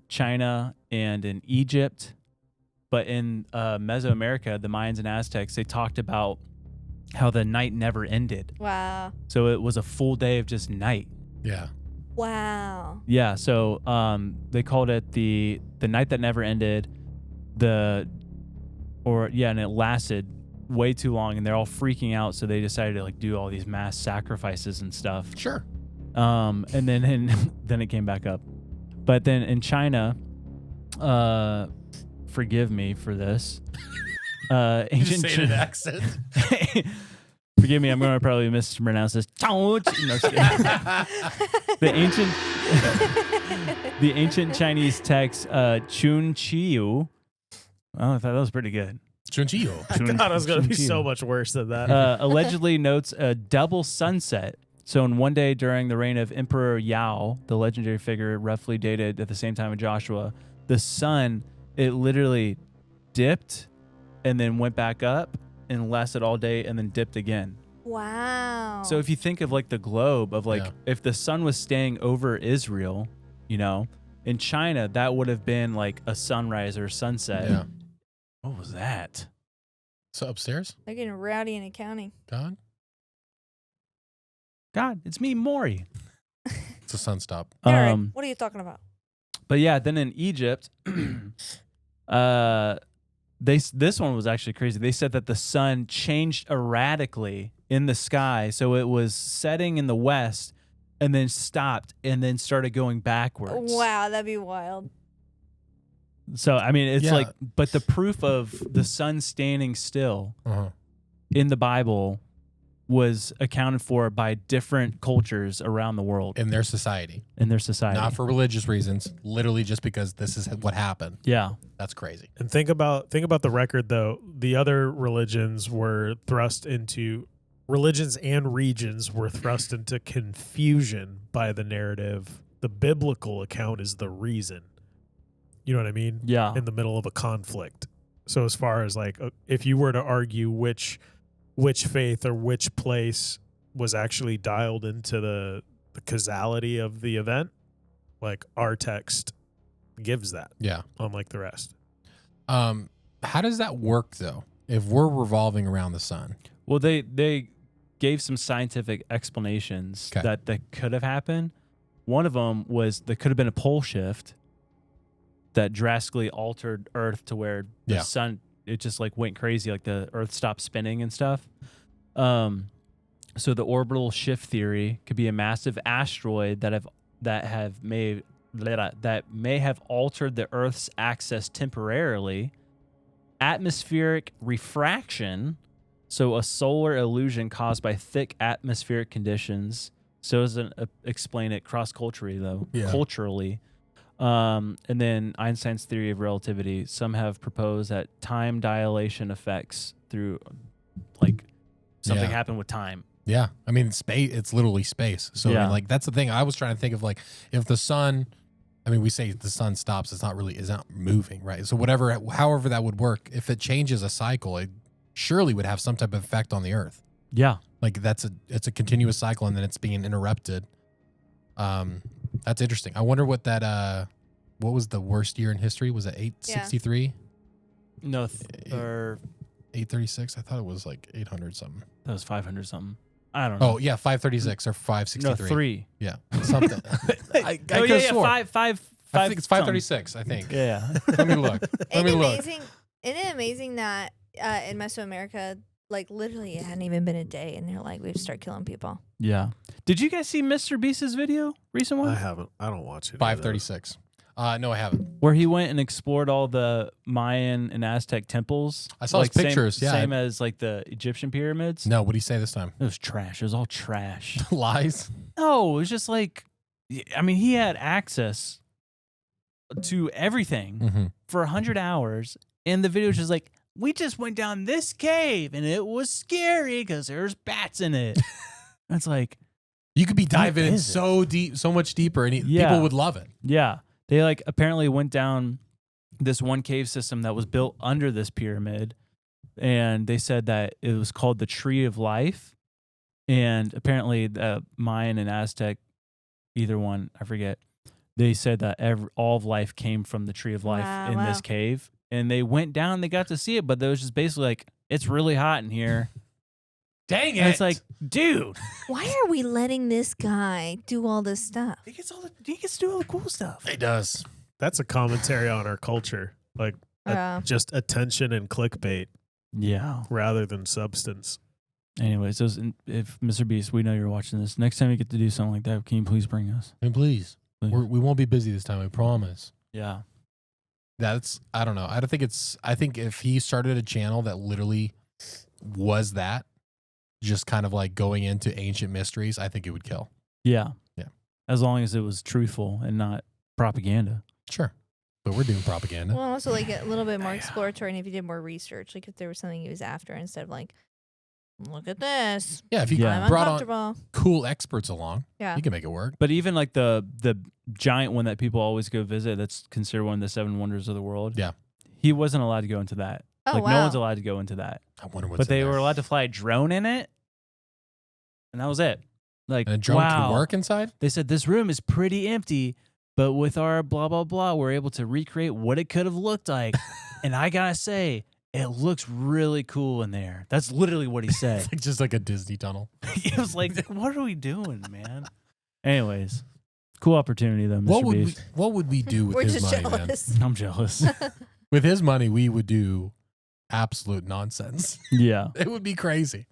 China and in Egypt. But in Mesoamerica, the Mayans and Aztecs, they talked about how the night never ended. Wow. So it was a full day of just night. Yeah. Wow. Yeah, so they called it the night that never ended, and it lasted way too long, and they're all freaking out, so they decided to like do all these mass sacrifices and stuff. Sure. And then then it came back up. But then in China, Forgive me for this. You Ancient say it in accent. Forgive me, I'm going to probably mispronounce this. No, just kidding. the ancient Chinese text Chun Chiu. Oh, I thought that was pretty good. Chunchillo. I thought it was going to be so much worse than that. Allegedly notes a double sunset. So in one day during the reign of Emperor Yao, the legendary figure roughly dated at the same time of Joshua, the sun, it literally dipped and then went back up and lasted all day and then dipped again. Wow. So if you think of like the globe of like, if the sun was staying over Israel, you know, in China, that would have been like a sunrise or sunset. Yeah. What was that? So upstairs? They're getting rowdy in accounting. God, it's me, Maury. It's a sunstop. Aaron, what are you talking about? But yeah, then in Egypt, this one was actually crazy. They said that the sun changed erratically in the sky, so it was setting in the west and then stopped and then started going backwards. Wow, that'd be wild. So I mean, it's like, but the proof of the sun standing still in the Bible was accounted for by different cultures around the world. In their society. Not for religious reasons, literally just because this is what happened. Yeah. That's crazy. And think about the record though. The other religions were thrust into religions and regions were thrust into confusion by the narrative. The biblical account is the reason. You know what I mean? Yeah. In the middle of a conflict. So as far as like if you were to argue which faith or which place was actually dialed into the causality of the event, like our text gives that. Yeah. Unlike the rest. How does that work though? If we're revolving around the sun? Well, they gave some scientific explanations that could have happened. One of them was there could have been a pole shift that drastically altered Earth to where the sun, it just like went crazy, like the Earth stopped spinning and stuff. So the orbital shift theory could be a massive asteroid that may have altered the Earth's axis temporarily. Atmospheric refraction, so a solar illusion caused by thick atmospheric conditions. So it doesn't explain it cross-culturally though. Yeah. Culturally. And then Einstein's theory of relativity. Some have proposed that time dilation effects through like something happened with time. Yeah. I mean, space, it's literally space. So I mean, like, that's the thing. I was trying to think of like, if the sun, I mean, we say the sun stops, it's not moving, right? So however that would work, if it changes a cycle, it surely would have some type of effect on the Earth. Yeah. Like it's a continuous cycle and then it's being interrupted. That's interesting. I wonder what what was the worst year in history? Was it 863? No, or 836? I thought it was like 800 something. That was 500 something. I don't know. Oh yeah, 536 or 563. No, 3. Yeah, something. I think it's 536. I think. Yeah. Let me look. Isn't it amazing that in Mesoamerica, like literally, it hadn't even been a day, and they're like, we just start killing people. Yeah. Did you guys see Mr. Beast's video? Recent one? I haven't. I don't watch it. 536. No, I haven't. Where he went and explored all the Mayan and Aztec temples. I saw his pictures. Same as like the Egyptian pyramids. No, what did he say this time? It was trash. It was all trash. Lies? No, it was just like, I mean, he had access to everything for 100 hours. And the video was just like, we just went down this cave and it was scary because there's bats in it. It's like, you could be diving in so deep, so much deeper, and people would love it. Yeah. They like apparently went down this one cave system that was built under this pyramid. And they said that it was called the Tree of Life. And apparently the Mayan and Aztec, either one, I forget, they said that all of life came from the Tree of Life in this cave. And they went down, they got to see it, but they was just basically like, it's really hot in here. Dang it. And it's like, dude. Why are we letting this guy do all this stuff? He gets to do all the cool stuff. He does. That's a commentary on our culture. Like just attention and clickbait. Yeah. Rather than substance. Anyways, if Mr. Beast, we know you're watching this. Next time you get to do something like that, can you please bring us? And please. We won't be busy this time, I promise. Yeah. I don't know. I think if he started a channel that literally was that, just kind of like going into ancient mysteries, I think it would kill. Yeah. Yeah. As long as it was truthful and not propaganda. Sure. But we're doing propaganda. Well, also like a little bit more exploratory, and if you did more research, like if there was something he was after, instead of like, look at this. Yeah, if you Yeah. brought on Uncomfortable. cool experts along, Yeah. you can make it work. But even like the giant one that people always go visit, that's considered one of the 7 wonders of the world. Yeah. He wasn't allowed to go into that. Oh, like no wow. one's allowed to go into that. I wonder what's But they in were there. allowed to fly a drone in it. And that was it. Like, And a drone wow. can work inside? They said this room is pretty empty, but with our blah, blah, blah, we're able to recreate what it could have looked like. And I gotta say, it looks really cool in there. That's literally what he said. It's just like a Disney tunnel. It was like, what are we doing, man? Anyways, cool opportunity though, Mr. Beast. What would we do with We're his just money, jealous. I'm jealous. man? With his money, we would do absolute nonsense. Yeah. It would be crazy.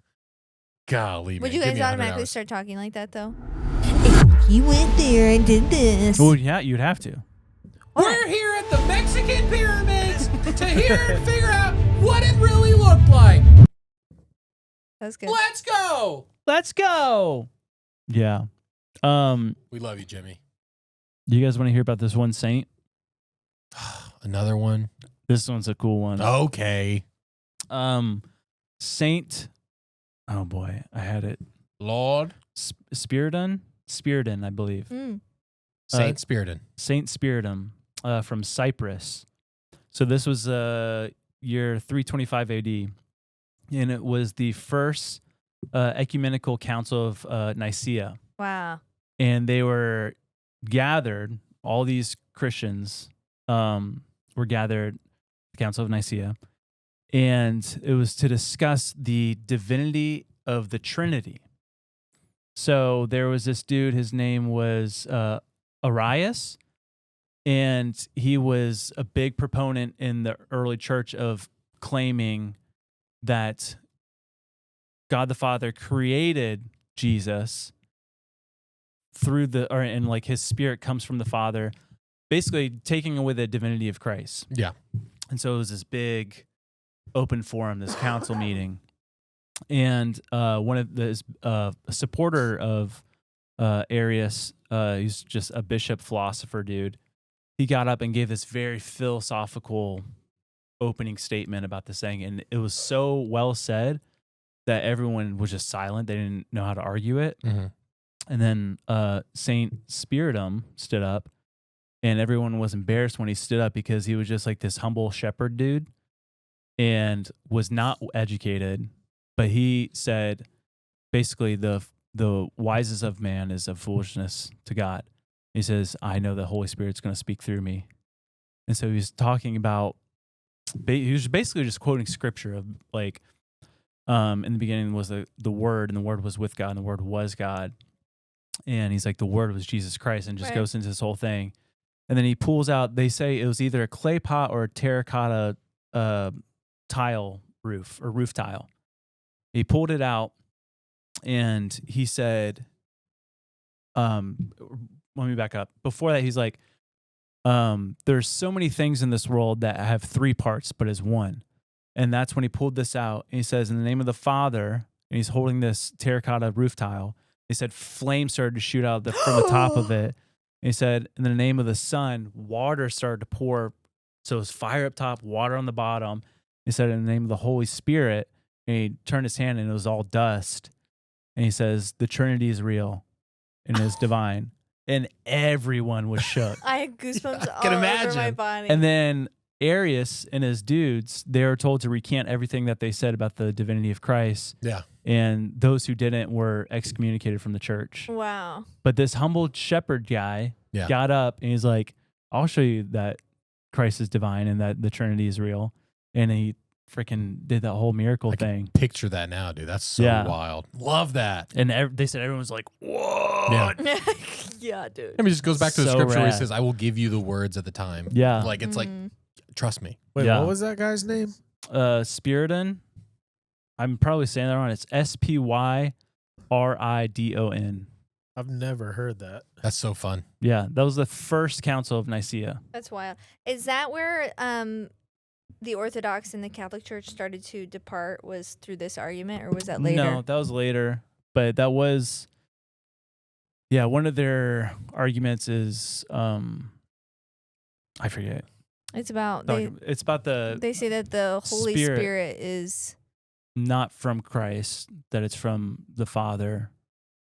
Golly, Would man. you Give guys me 100 automatically hours. start talking like that though? If you went there and did this. Well, yeah, you'd have to. We're here at the Mexican pyramids to hear and figure out what it really looked like. That's good. Let's go. Let's go. Yeah. We love you, Jimmy. Do you guys want to hear about this one saint? Another one. This one's a cool one. Okay. Saint. Oh boy, I had it. Lord. Spyridon, I believe. Mm. Saint Spyridon. Saint Spyridon, from Cyprus. So this was year 325 AD, and it was the first ecumenical council of Nicaea. Wow. And they were gathered. All these Christians were gathered at the Council of Nicaea, and it was to discuss the divinity of the Trinity. So there was this dude. His name was Arius, and he was a big proponent in the early church of claiming that God the Father created Jesus and like his spirit comes from the Father, basically taking away the divinity of Christ. Yeah. And so it was this big open forum, this council meeting. And one of the a supporter of Arius, he's just a bishop philosopher dude. He got up and gave this very philosophical opening statement about this thing. And it was so well said that everyone was just silent. They didn't know how to argue it. Mm-hmm. And then Saint Spyridon stood up, and everyone was embarrassed when he stood up because he was just like this humble shepherd dude and was not educated. But he said, basically, the wisest of man is of foolishness to God. He says, I know the Holy Spirit's going to speak through me. And so he was talking about, he was basically just quoting scripture of like, in the beginning was the Word, and the Word was with God, and the Word was God. And he's like, the Word was Jesus Christ, and just Right. goes into this whole thing. And then he pulls out, they say it was either a clay pot or a terracotta tile roof or roof tile. He pulled it out, and he said, let me back up. Before that, he's like, there's so many things in this world that have 3 parts, but is one. And that's when he pulled this out. And he says, in the name of the Father, and he's holding this terracotta roof tile. He said, flames started to shoot out from the top of it. And he said, in the name of the Son, water started to pour. So it was fire up top, water on the bottom. He said, in the name of the Holy Spirit, and he turned his hand and it was all dust. And he says, the Trinity is real and is divine. And everyone was shook. I had goosebumps all can over my imagine. body. And then Arius and his dudes, they were told to recant everything that they said about the divinity of Christ. Yeah. And those who didn't were excommunicated from the church. Wow. But this humble shepherd guy Yeah. got up and he's like, I'll show you that Christ is divine and that the Trinity is real. And he freaking did that whole miracle I can thing. picture that now, dude. That's so Yeah. wild. Love that. And they said everyone was like, whoa. Yeah. Yeah, dude. I mean, it just goes back to the So scripture where he rad. says, I will give you the words at the time. Yeah. Like, it's like, Mm. trust me. Wait, Yeah. what was that guy's name? Spyridon. I'm probably saying that wrong. It's Spyridon. I've never heard that. That's so fun. Yeah, that was the first Council of Nicaea. That's wild. Is that where the Orthodox and the Catholic Church started to depart? Was through this argument, or was that later? No, that was later. But that was, yeah, one of their arguments is, I forget. It's about It's about they say that the Holy Spirit is not from Christ, that it's from the Father,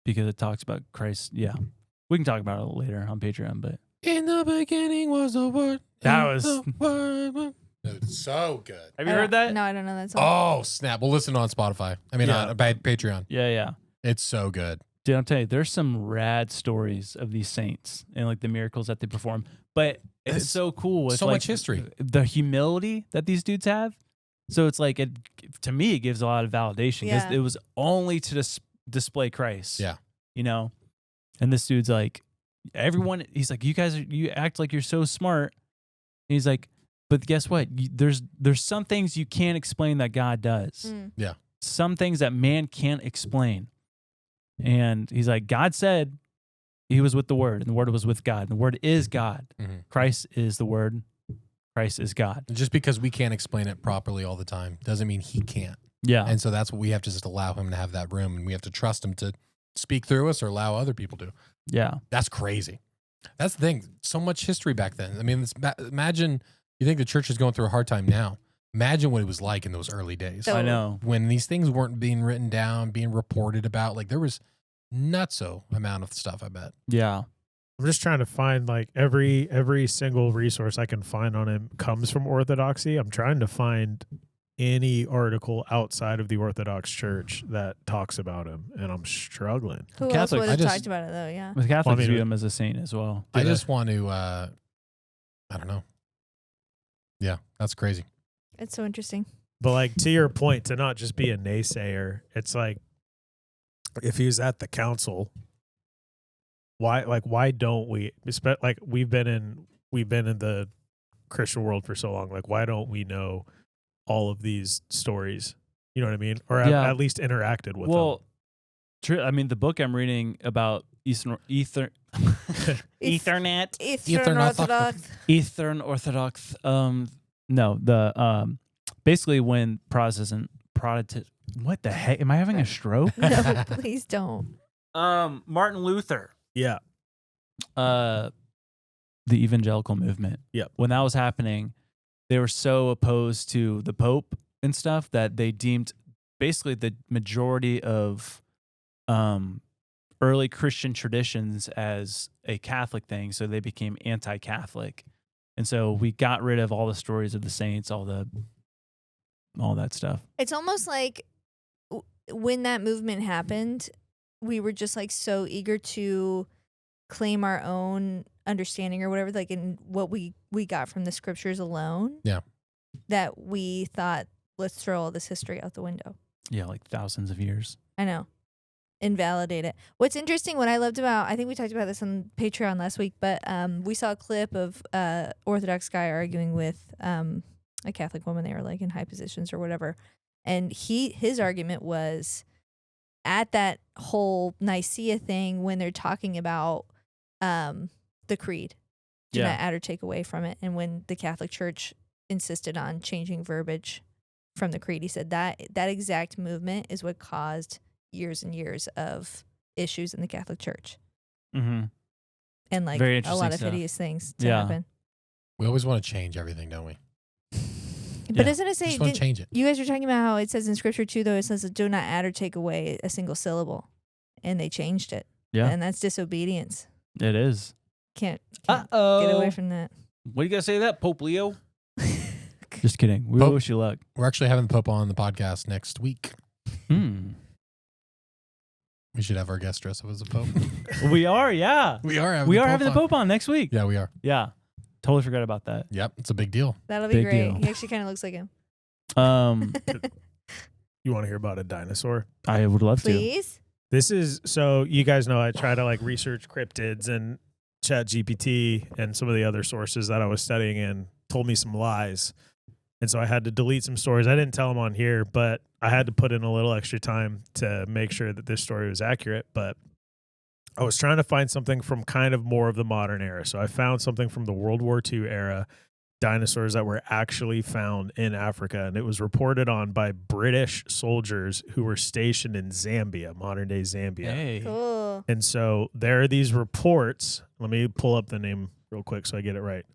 because it talks about Christ. Yeah, we can talk about it later on Patreon. But in the beginning was the Word. That and was- the Word. It's so good. have you heard that? No, I don't know that song. Oh snap! We'll listen on Spotify. I mean, Yeah. on Patreon. Yeah. It's so good. Dude, I'm telling you, there's some rad stories of these saints and like the miracles that they perform. But it's so cool. It's so like much history. The humility that these dudes have. So it's like, to me, it gives a lot of validation because Yeah. it was only to display Christ. Yeah. You know? And this dude's like, everyone, he's like, you act like you're so smart. And he's like, but guess what? There's some things you can't explain that God does. Mm. Some things that man can't explain. And he's like, God said he was with the Word, and the Word was with God. And the Word is God. Mhm. Christ is the Word. Christ is God. Just because we can't explain it properly all the time doesn't mean he can't. Yeah. And so that's what we have to just allow him to have that room, and we have to trust him to speak through us or allow other people to. Yeah. That's crazy. That's the thing. So much history back then. I mean, imagine you think the church is going through a hard time now. Imagine what it was like in those early days. So- I know. When these things weren't being written down, being reported about. Like there was nutso amount of stuff, I bet. Yeah. I'm just trying to find like every single resource I can find on him comes from Orthodoxy. I'm trying to find any article outside of the Orthodox Church that talks about him, and I'm struggling. Who else Catholic- would I have just- talked about it though? Yeah. The Catholics mean, view him as a saint as well. I Did I- just want to, I don't know. Yeah, that's crazy. It's so interesting. But like to your point, to not just be a naysayer, it's like if he was at the council, why don't we? Like we've been in the Christian world for so long. Like why don't we know all of these stories? You know what I mean? Or Yeah. at least interacted with Well, I mean, the book I'm reading about Ethernet. Eastern Orthodox. Eastern Orthodox. No, the basically when Protestant. What the heck? Am I having a stroke? No, please don't. Martin Luther. Yeah. The evangelical movement. Yep. When that was happening, they were so opposed to the Pope and stuff that they deemed basically the majority of early Christian traditions as a Catholic thing. So they became anti-Catholic. And so we got rid of all the stories of the saints, all that stuff. It's almost like when that movement happened, we were just like so eager to claim our own understanding or whatever, like in what we got from the scriptures alone. Yeah. That we thought, let's throw all this history out the window. Yeah, like thousands of years. I know. Invalidate it. What's interesting, what I loved about, I think we talked about this on Patreon last week, but we saw a clip of Orthodox guy arguing with a Catholic woman. They were like in high positions or whatever. And his argument was at that whole Nicaea thing when they're talking about the creed. Do Yeah. not add or take away from it. And when the Catholic Church insisted on changing verbiage from the creed, he said that exact movement is what caused years and years of issues in the Catholic Church. Mm-hmm. And like Very a interesting lot of stuff. hideous things to Yeah. happen. We always want to change everything, don't we? But Yeah. doesn't it say, Just want to change it. you guys were talking about how it says in scripture too, though, it says do not add or take away a single syllable. And they changed it. Yeah. And that's disobedience. It is. Can't Uh-oh. get away from that. What do you got to say to that, Pope Leo? Just kidding. We Pope- wish you luck. We're actually having the Pope on the podcast next week. Hmm. We should have our guest dress up as a Pope. We are, yeah. we are having We the are Pope having the on. Pope on next week. Yeah, we are. Yeah. Totally forgot about that. Yep, it's a big deal. That'll be Big great. deal. He actually kind of looks like him. You want to hear about a dinosaur? I would love to. Please? This is so you guys know I try to like research cryptids, and ChatGPT and some of the other sources that I was studying in told me some lies. And so I had to delete some stories. I didn't tell them on here, but I had to put in a little extra time to make sure that this story was accurate. But I was trying to find something from kind of more of the modern era. So I found something from the World War II era, dinosaurs that were actually found in Africa. And it was reported on by British soldiers who were stationed in Zambia, modern day Zambia. Hey. Cool. And so there are these reports. Let me pull up the name real quick so I get it right.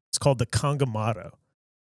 It's called the Congamato.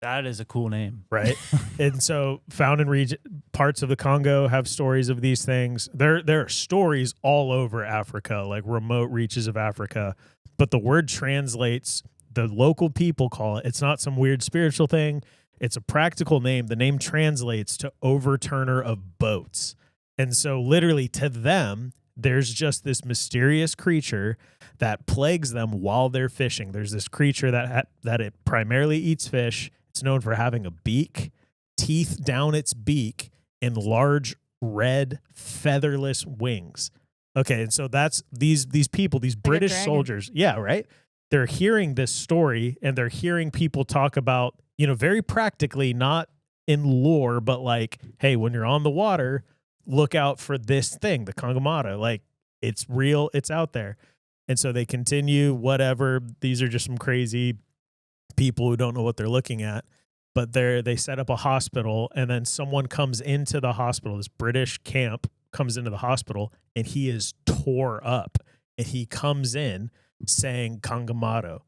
That is a cool name. Right. And so found in parts of the Congo have stories of these things. There are stories all over Africa, like remote reaches of Africa, but the word translates, the local people call it. It's not some weird spiritual thing. It's a practical name. The name translates to overturner of boats. And so literally to them, there's just this mysterious creature that plagues them while they're fishing. There's this creature that it primarily eats fish. It's known for having a beak, teeth down its beak, and large red featherless wings. Okay, and so that's these people, these British soldiers. Yeah, right? They're hearing this story and they're hearing people talk about, very practically, not in lore, but like, hey, when you're on the water, look out for this thing, the Congamato. Like, it's real, it's out there. And so they continue, whatever. These are just some crazy people who don't know what they're looking at, but they set up a hospital, and then someone comes into the hospital. This British camp comes into the hospital, and he is tore up, and he comes in saying Congamato,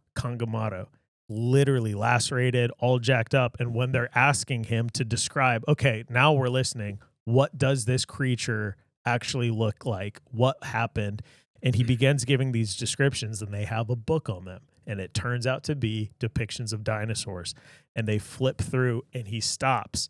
literally lacerated, all jacked up. And when they're asking him to describe, okay, now we're listening, what does this creature actually look like? What happened? And he begins giving these descriptions, and they have a book on them. And it turns out to be depictions of dinosaurs. And they flip through, and he stops,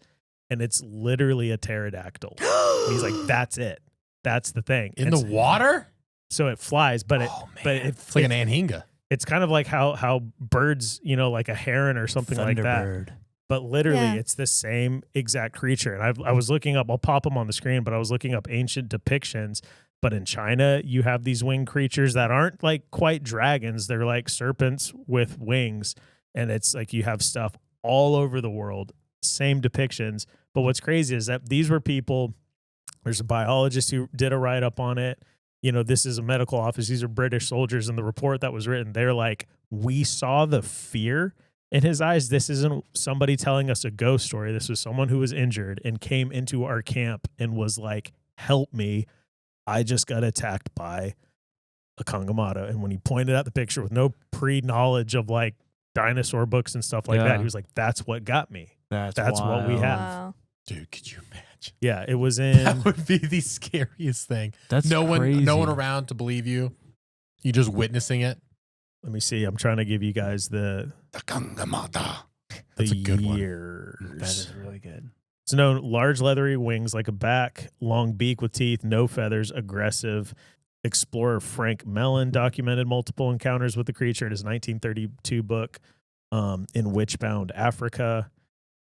and it's literally a pterodactyl. And he's like, that's it. That's the thing. In the water? So it flies, but it's like an anhinga. It's kind of like how birds, like a heron or something like that. Thunderbird. But literally, it's the same exact creature. And I was looking up, I'll pop them on the screen, but I was looking up ancient depictions. But in China, you have these winged creatures that aren't like quite dragons. They're like serpents with wings. And it's like you have stuff all over the world, same depictions. But what's crazy is that these were people, there's a biologist who did a write-up on it. This is a medical office. These are British soldiers. And the report that was written, they're like, we saw the fear in his eyes. This isn't somebody telling us a ghost story. This was someone who was injured and came into our camp and was like, help me. I just got attacked by a Congamato. And when he pointed out the picture with no pre-knowledge of like dinosaur books and stuff like that, he was like, that's what got me. That's what we have. Wow. Dude, could you imagine? Yeah, it was in... That would be the scariest thing. That's no crazy. one around to believe you. You just witnessing it. Let me see. I'm trying to give you guys the Congamato. That's a good years. That is really good. It's known large leathery wings like a back, long beak with teeth, no feathers, aggressive. Explorer Frank Mellon documented multiple encounters with the creature in his 1932 book, in Witchbound Africa.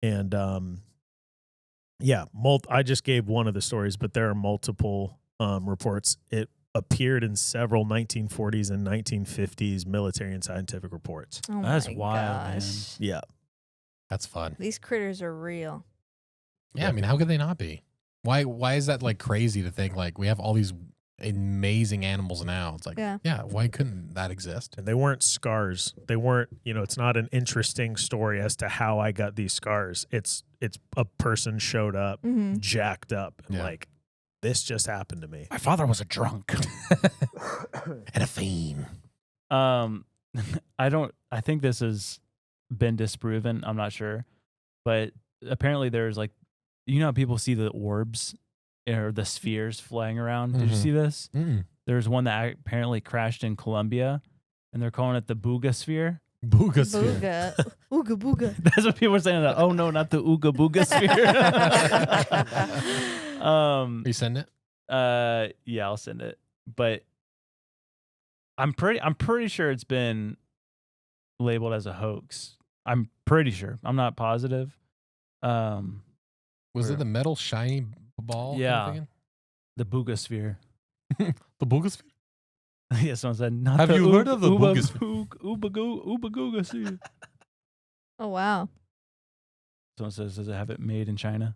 And I just gave one of the stories, but there are multiple reports. It appeared in several 1940s and 1950s military and scientific reports. Oh That's my wild, man. gosh. Yeah. That's fun. These critters are real. Yeah, I mean, how could they not be? Why is that like crazy to think like we have all these amazing animals now? It's like, yeah, why couldn't that exist? And they weren't scars. They weren't, it's not an interesting story as to how I got these scars. It's a person showed up, jacked up, and like, this just happened to me. My father was a drunk and a fiend. I think this has been disproven. I'm not sure. But apparently there's like, how people see the orbs or the spheres flying around. Did you see this? There's one that apparently crashed in Colombia, and they're calling it the Booga sphere. Booga sphere. Booga. Ooga booga. That's what people are saying. Oh no, not the Ooga Booga sphere. You send it? Yeah, I'll send it. But I'm pretty sure it's been labeled as a hoax. I'm pretty sure. I'm not positive. Was it the metal shiny ball? Yeah. The Booga sphere. The Booga sphere? Yeah, someone said, not Have the you heard of the Uba Booga sphere? Uba Googa sphere. Oh, wow. Someone says, does it have it made in China?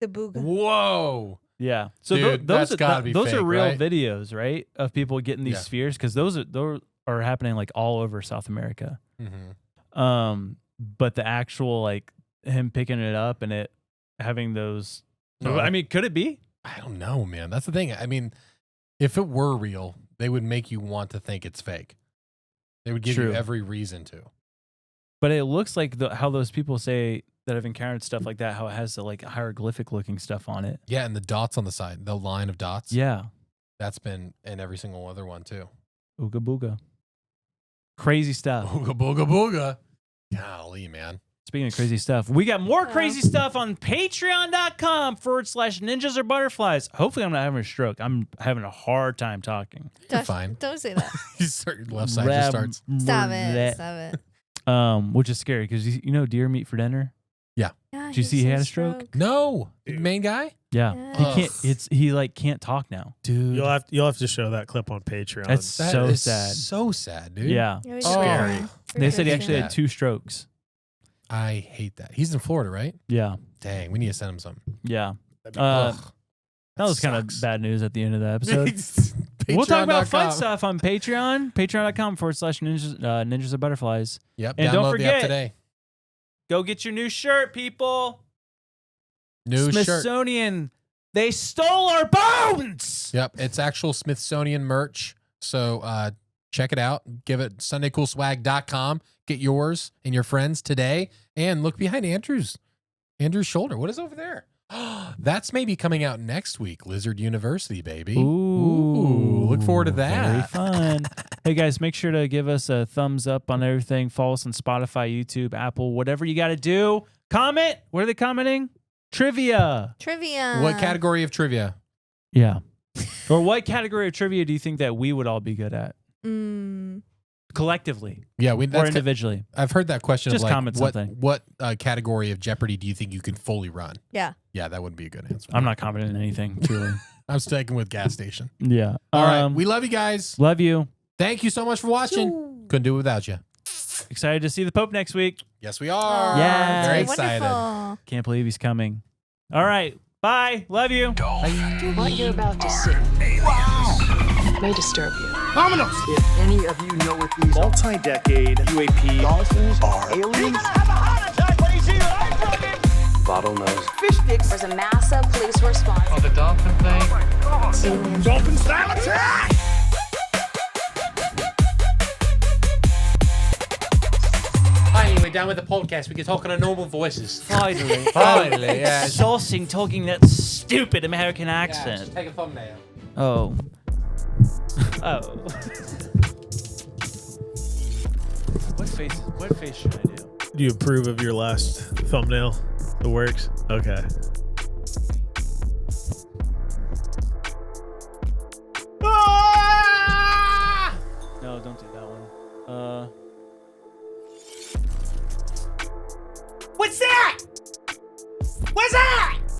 The booga. Whoa. Yeah. So Dude, those that's gotta be those are fake, real right? videos, right? Of people getting these Yeah. spheres because those are happening like all over South America. Mm-hmm. But the actual like him picking it up and it having those. No. I mean, could it be? I don't know, man. That's the thing. I mean, if it were real, they would make you want to think it's fake. They would give True. you every reason to. But it looks like how those people say that have encountered stuff like that, how it has the like hieroglyphic looking stuff on it. Yeah, and the dots on the side, the line of dots. Yeah. That's been in every single other one too. Ooga booga. Crazy stuff. Booga booga booga. Golly, man. Speaking of crazy stuff, we got more crazy stuff on patreon.com/ninjas or butterflies. Hopefully I'm not having a stroke. I'm having a hard time talking. You're fine. Don't say that. Left side just starts. Stop it. Stop it. Which is scary because you know deer meat for dinner. Yeah. Did you see he had a stroke? No, the main guy. Yeah, he Ugh. can't. He like can't talk now, Dude. You'll have to show that clip on Patreon. That's so is sad. So sad, dude. Yeah, It was Scary. really- they said he really actually sad. had 2 strokes. I hate that. He's in Florida, right? Yeah, Dang, we need to send him something. yeah. Ugh. That was kind of sucks. bad news at the end of the episode. We'll talk about fun stuff on Patreon. Patreon.com/ninjas of butterflies. Yep. And download don't the app forget, today. Go get your new shirt, people. New shirt. Smithsonian. They stole our bones. Yep, it's actual Smithsonian merch. So check it out. Give it SundayCoolSwag.com. Get yours and your friends today. And look behind Andrew's shoulder. What is over there? That's maybe coming out next week. Lizard University, baby. Ooh, look forward to Very that. fun. Hey guys, make sure to give us a thumbs up on everything. Follow us on Spotify, YouTube, Apple, whatever you got to do. Comment. What are they commenting? Trivia. Trivia. What category of trivia? Yeah. Or what category of trivia do you think that we would all be good at collectively Yeah, or individually? I've heard that question. Just of like, comment what, something. What category of Jeopardy do you think you can fully run? Yeah. Yeah, that wouldn't be a good answer. I'm not commenting on anything, truly. I'm sticking with gas station. Yeah. All right. We love you guys. Love you. Thank you so much for watching. Couldn't do it without you. Excited to see the Pope next week. Yes, we are. Yeah. Very Wonderful. excited. Can't believe he's coming. All right. Bye. Love you. What you're about to see may disturb you. If any of you know what these Multi-decade UAP dolphins are, aliens, bottlenose fish sticks. There's a massive police response. Oh, the dolphin thing. dolphin style attack! Anyway, down with the podcast. We can talk in our normal voices. Finally. Finally, yeah. Exhausting talking that stupid American accent. Take a thumbnail. Oh. Oh. What face should I do? Do you approve of your last thumbnail? It works? Okay. No, don't do that one. What's that? What's that?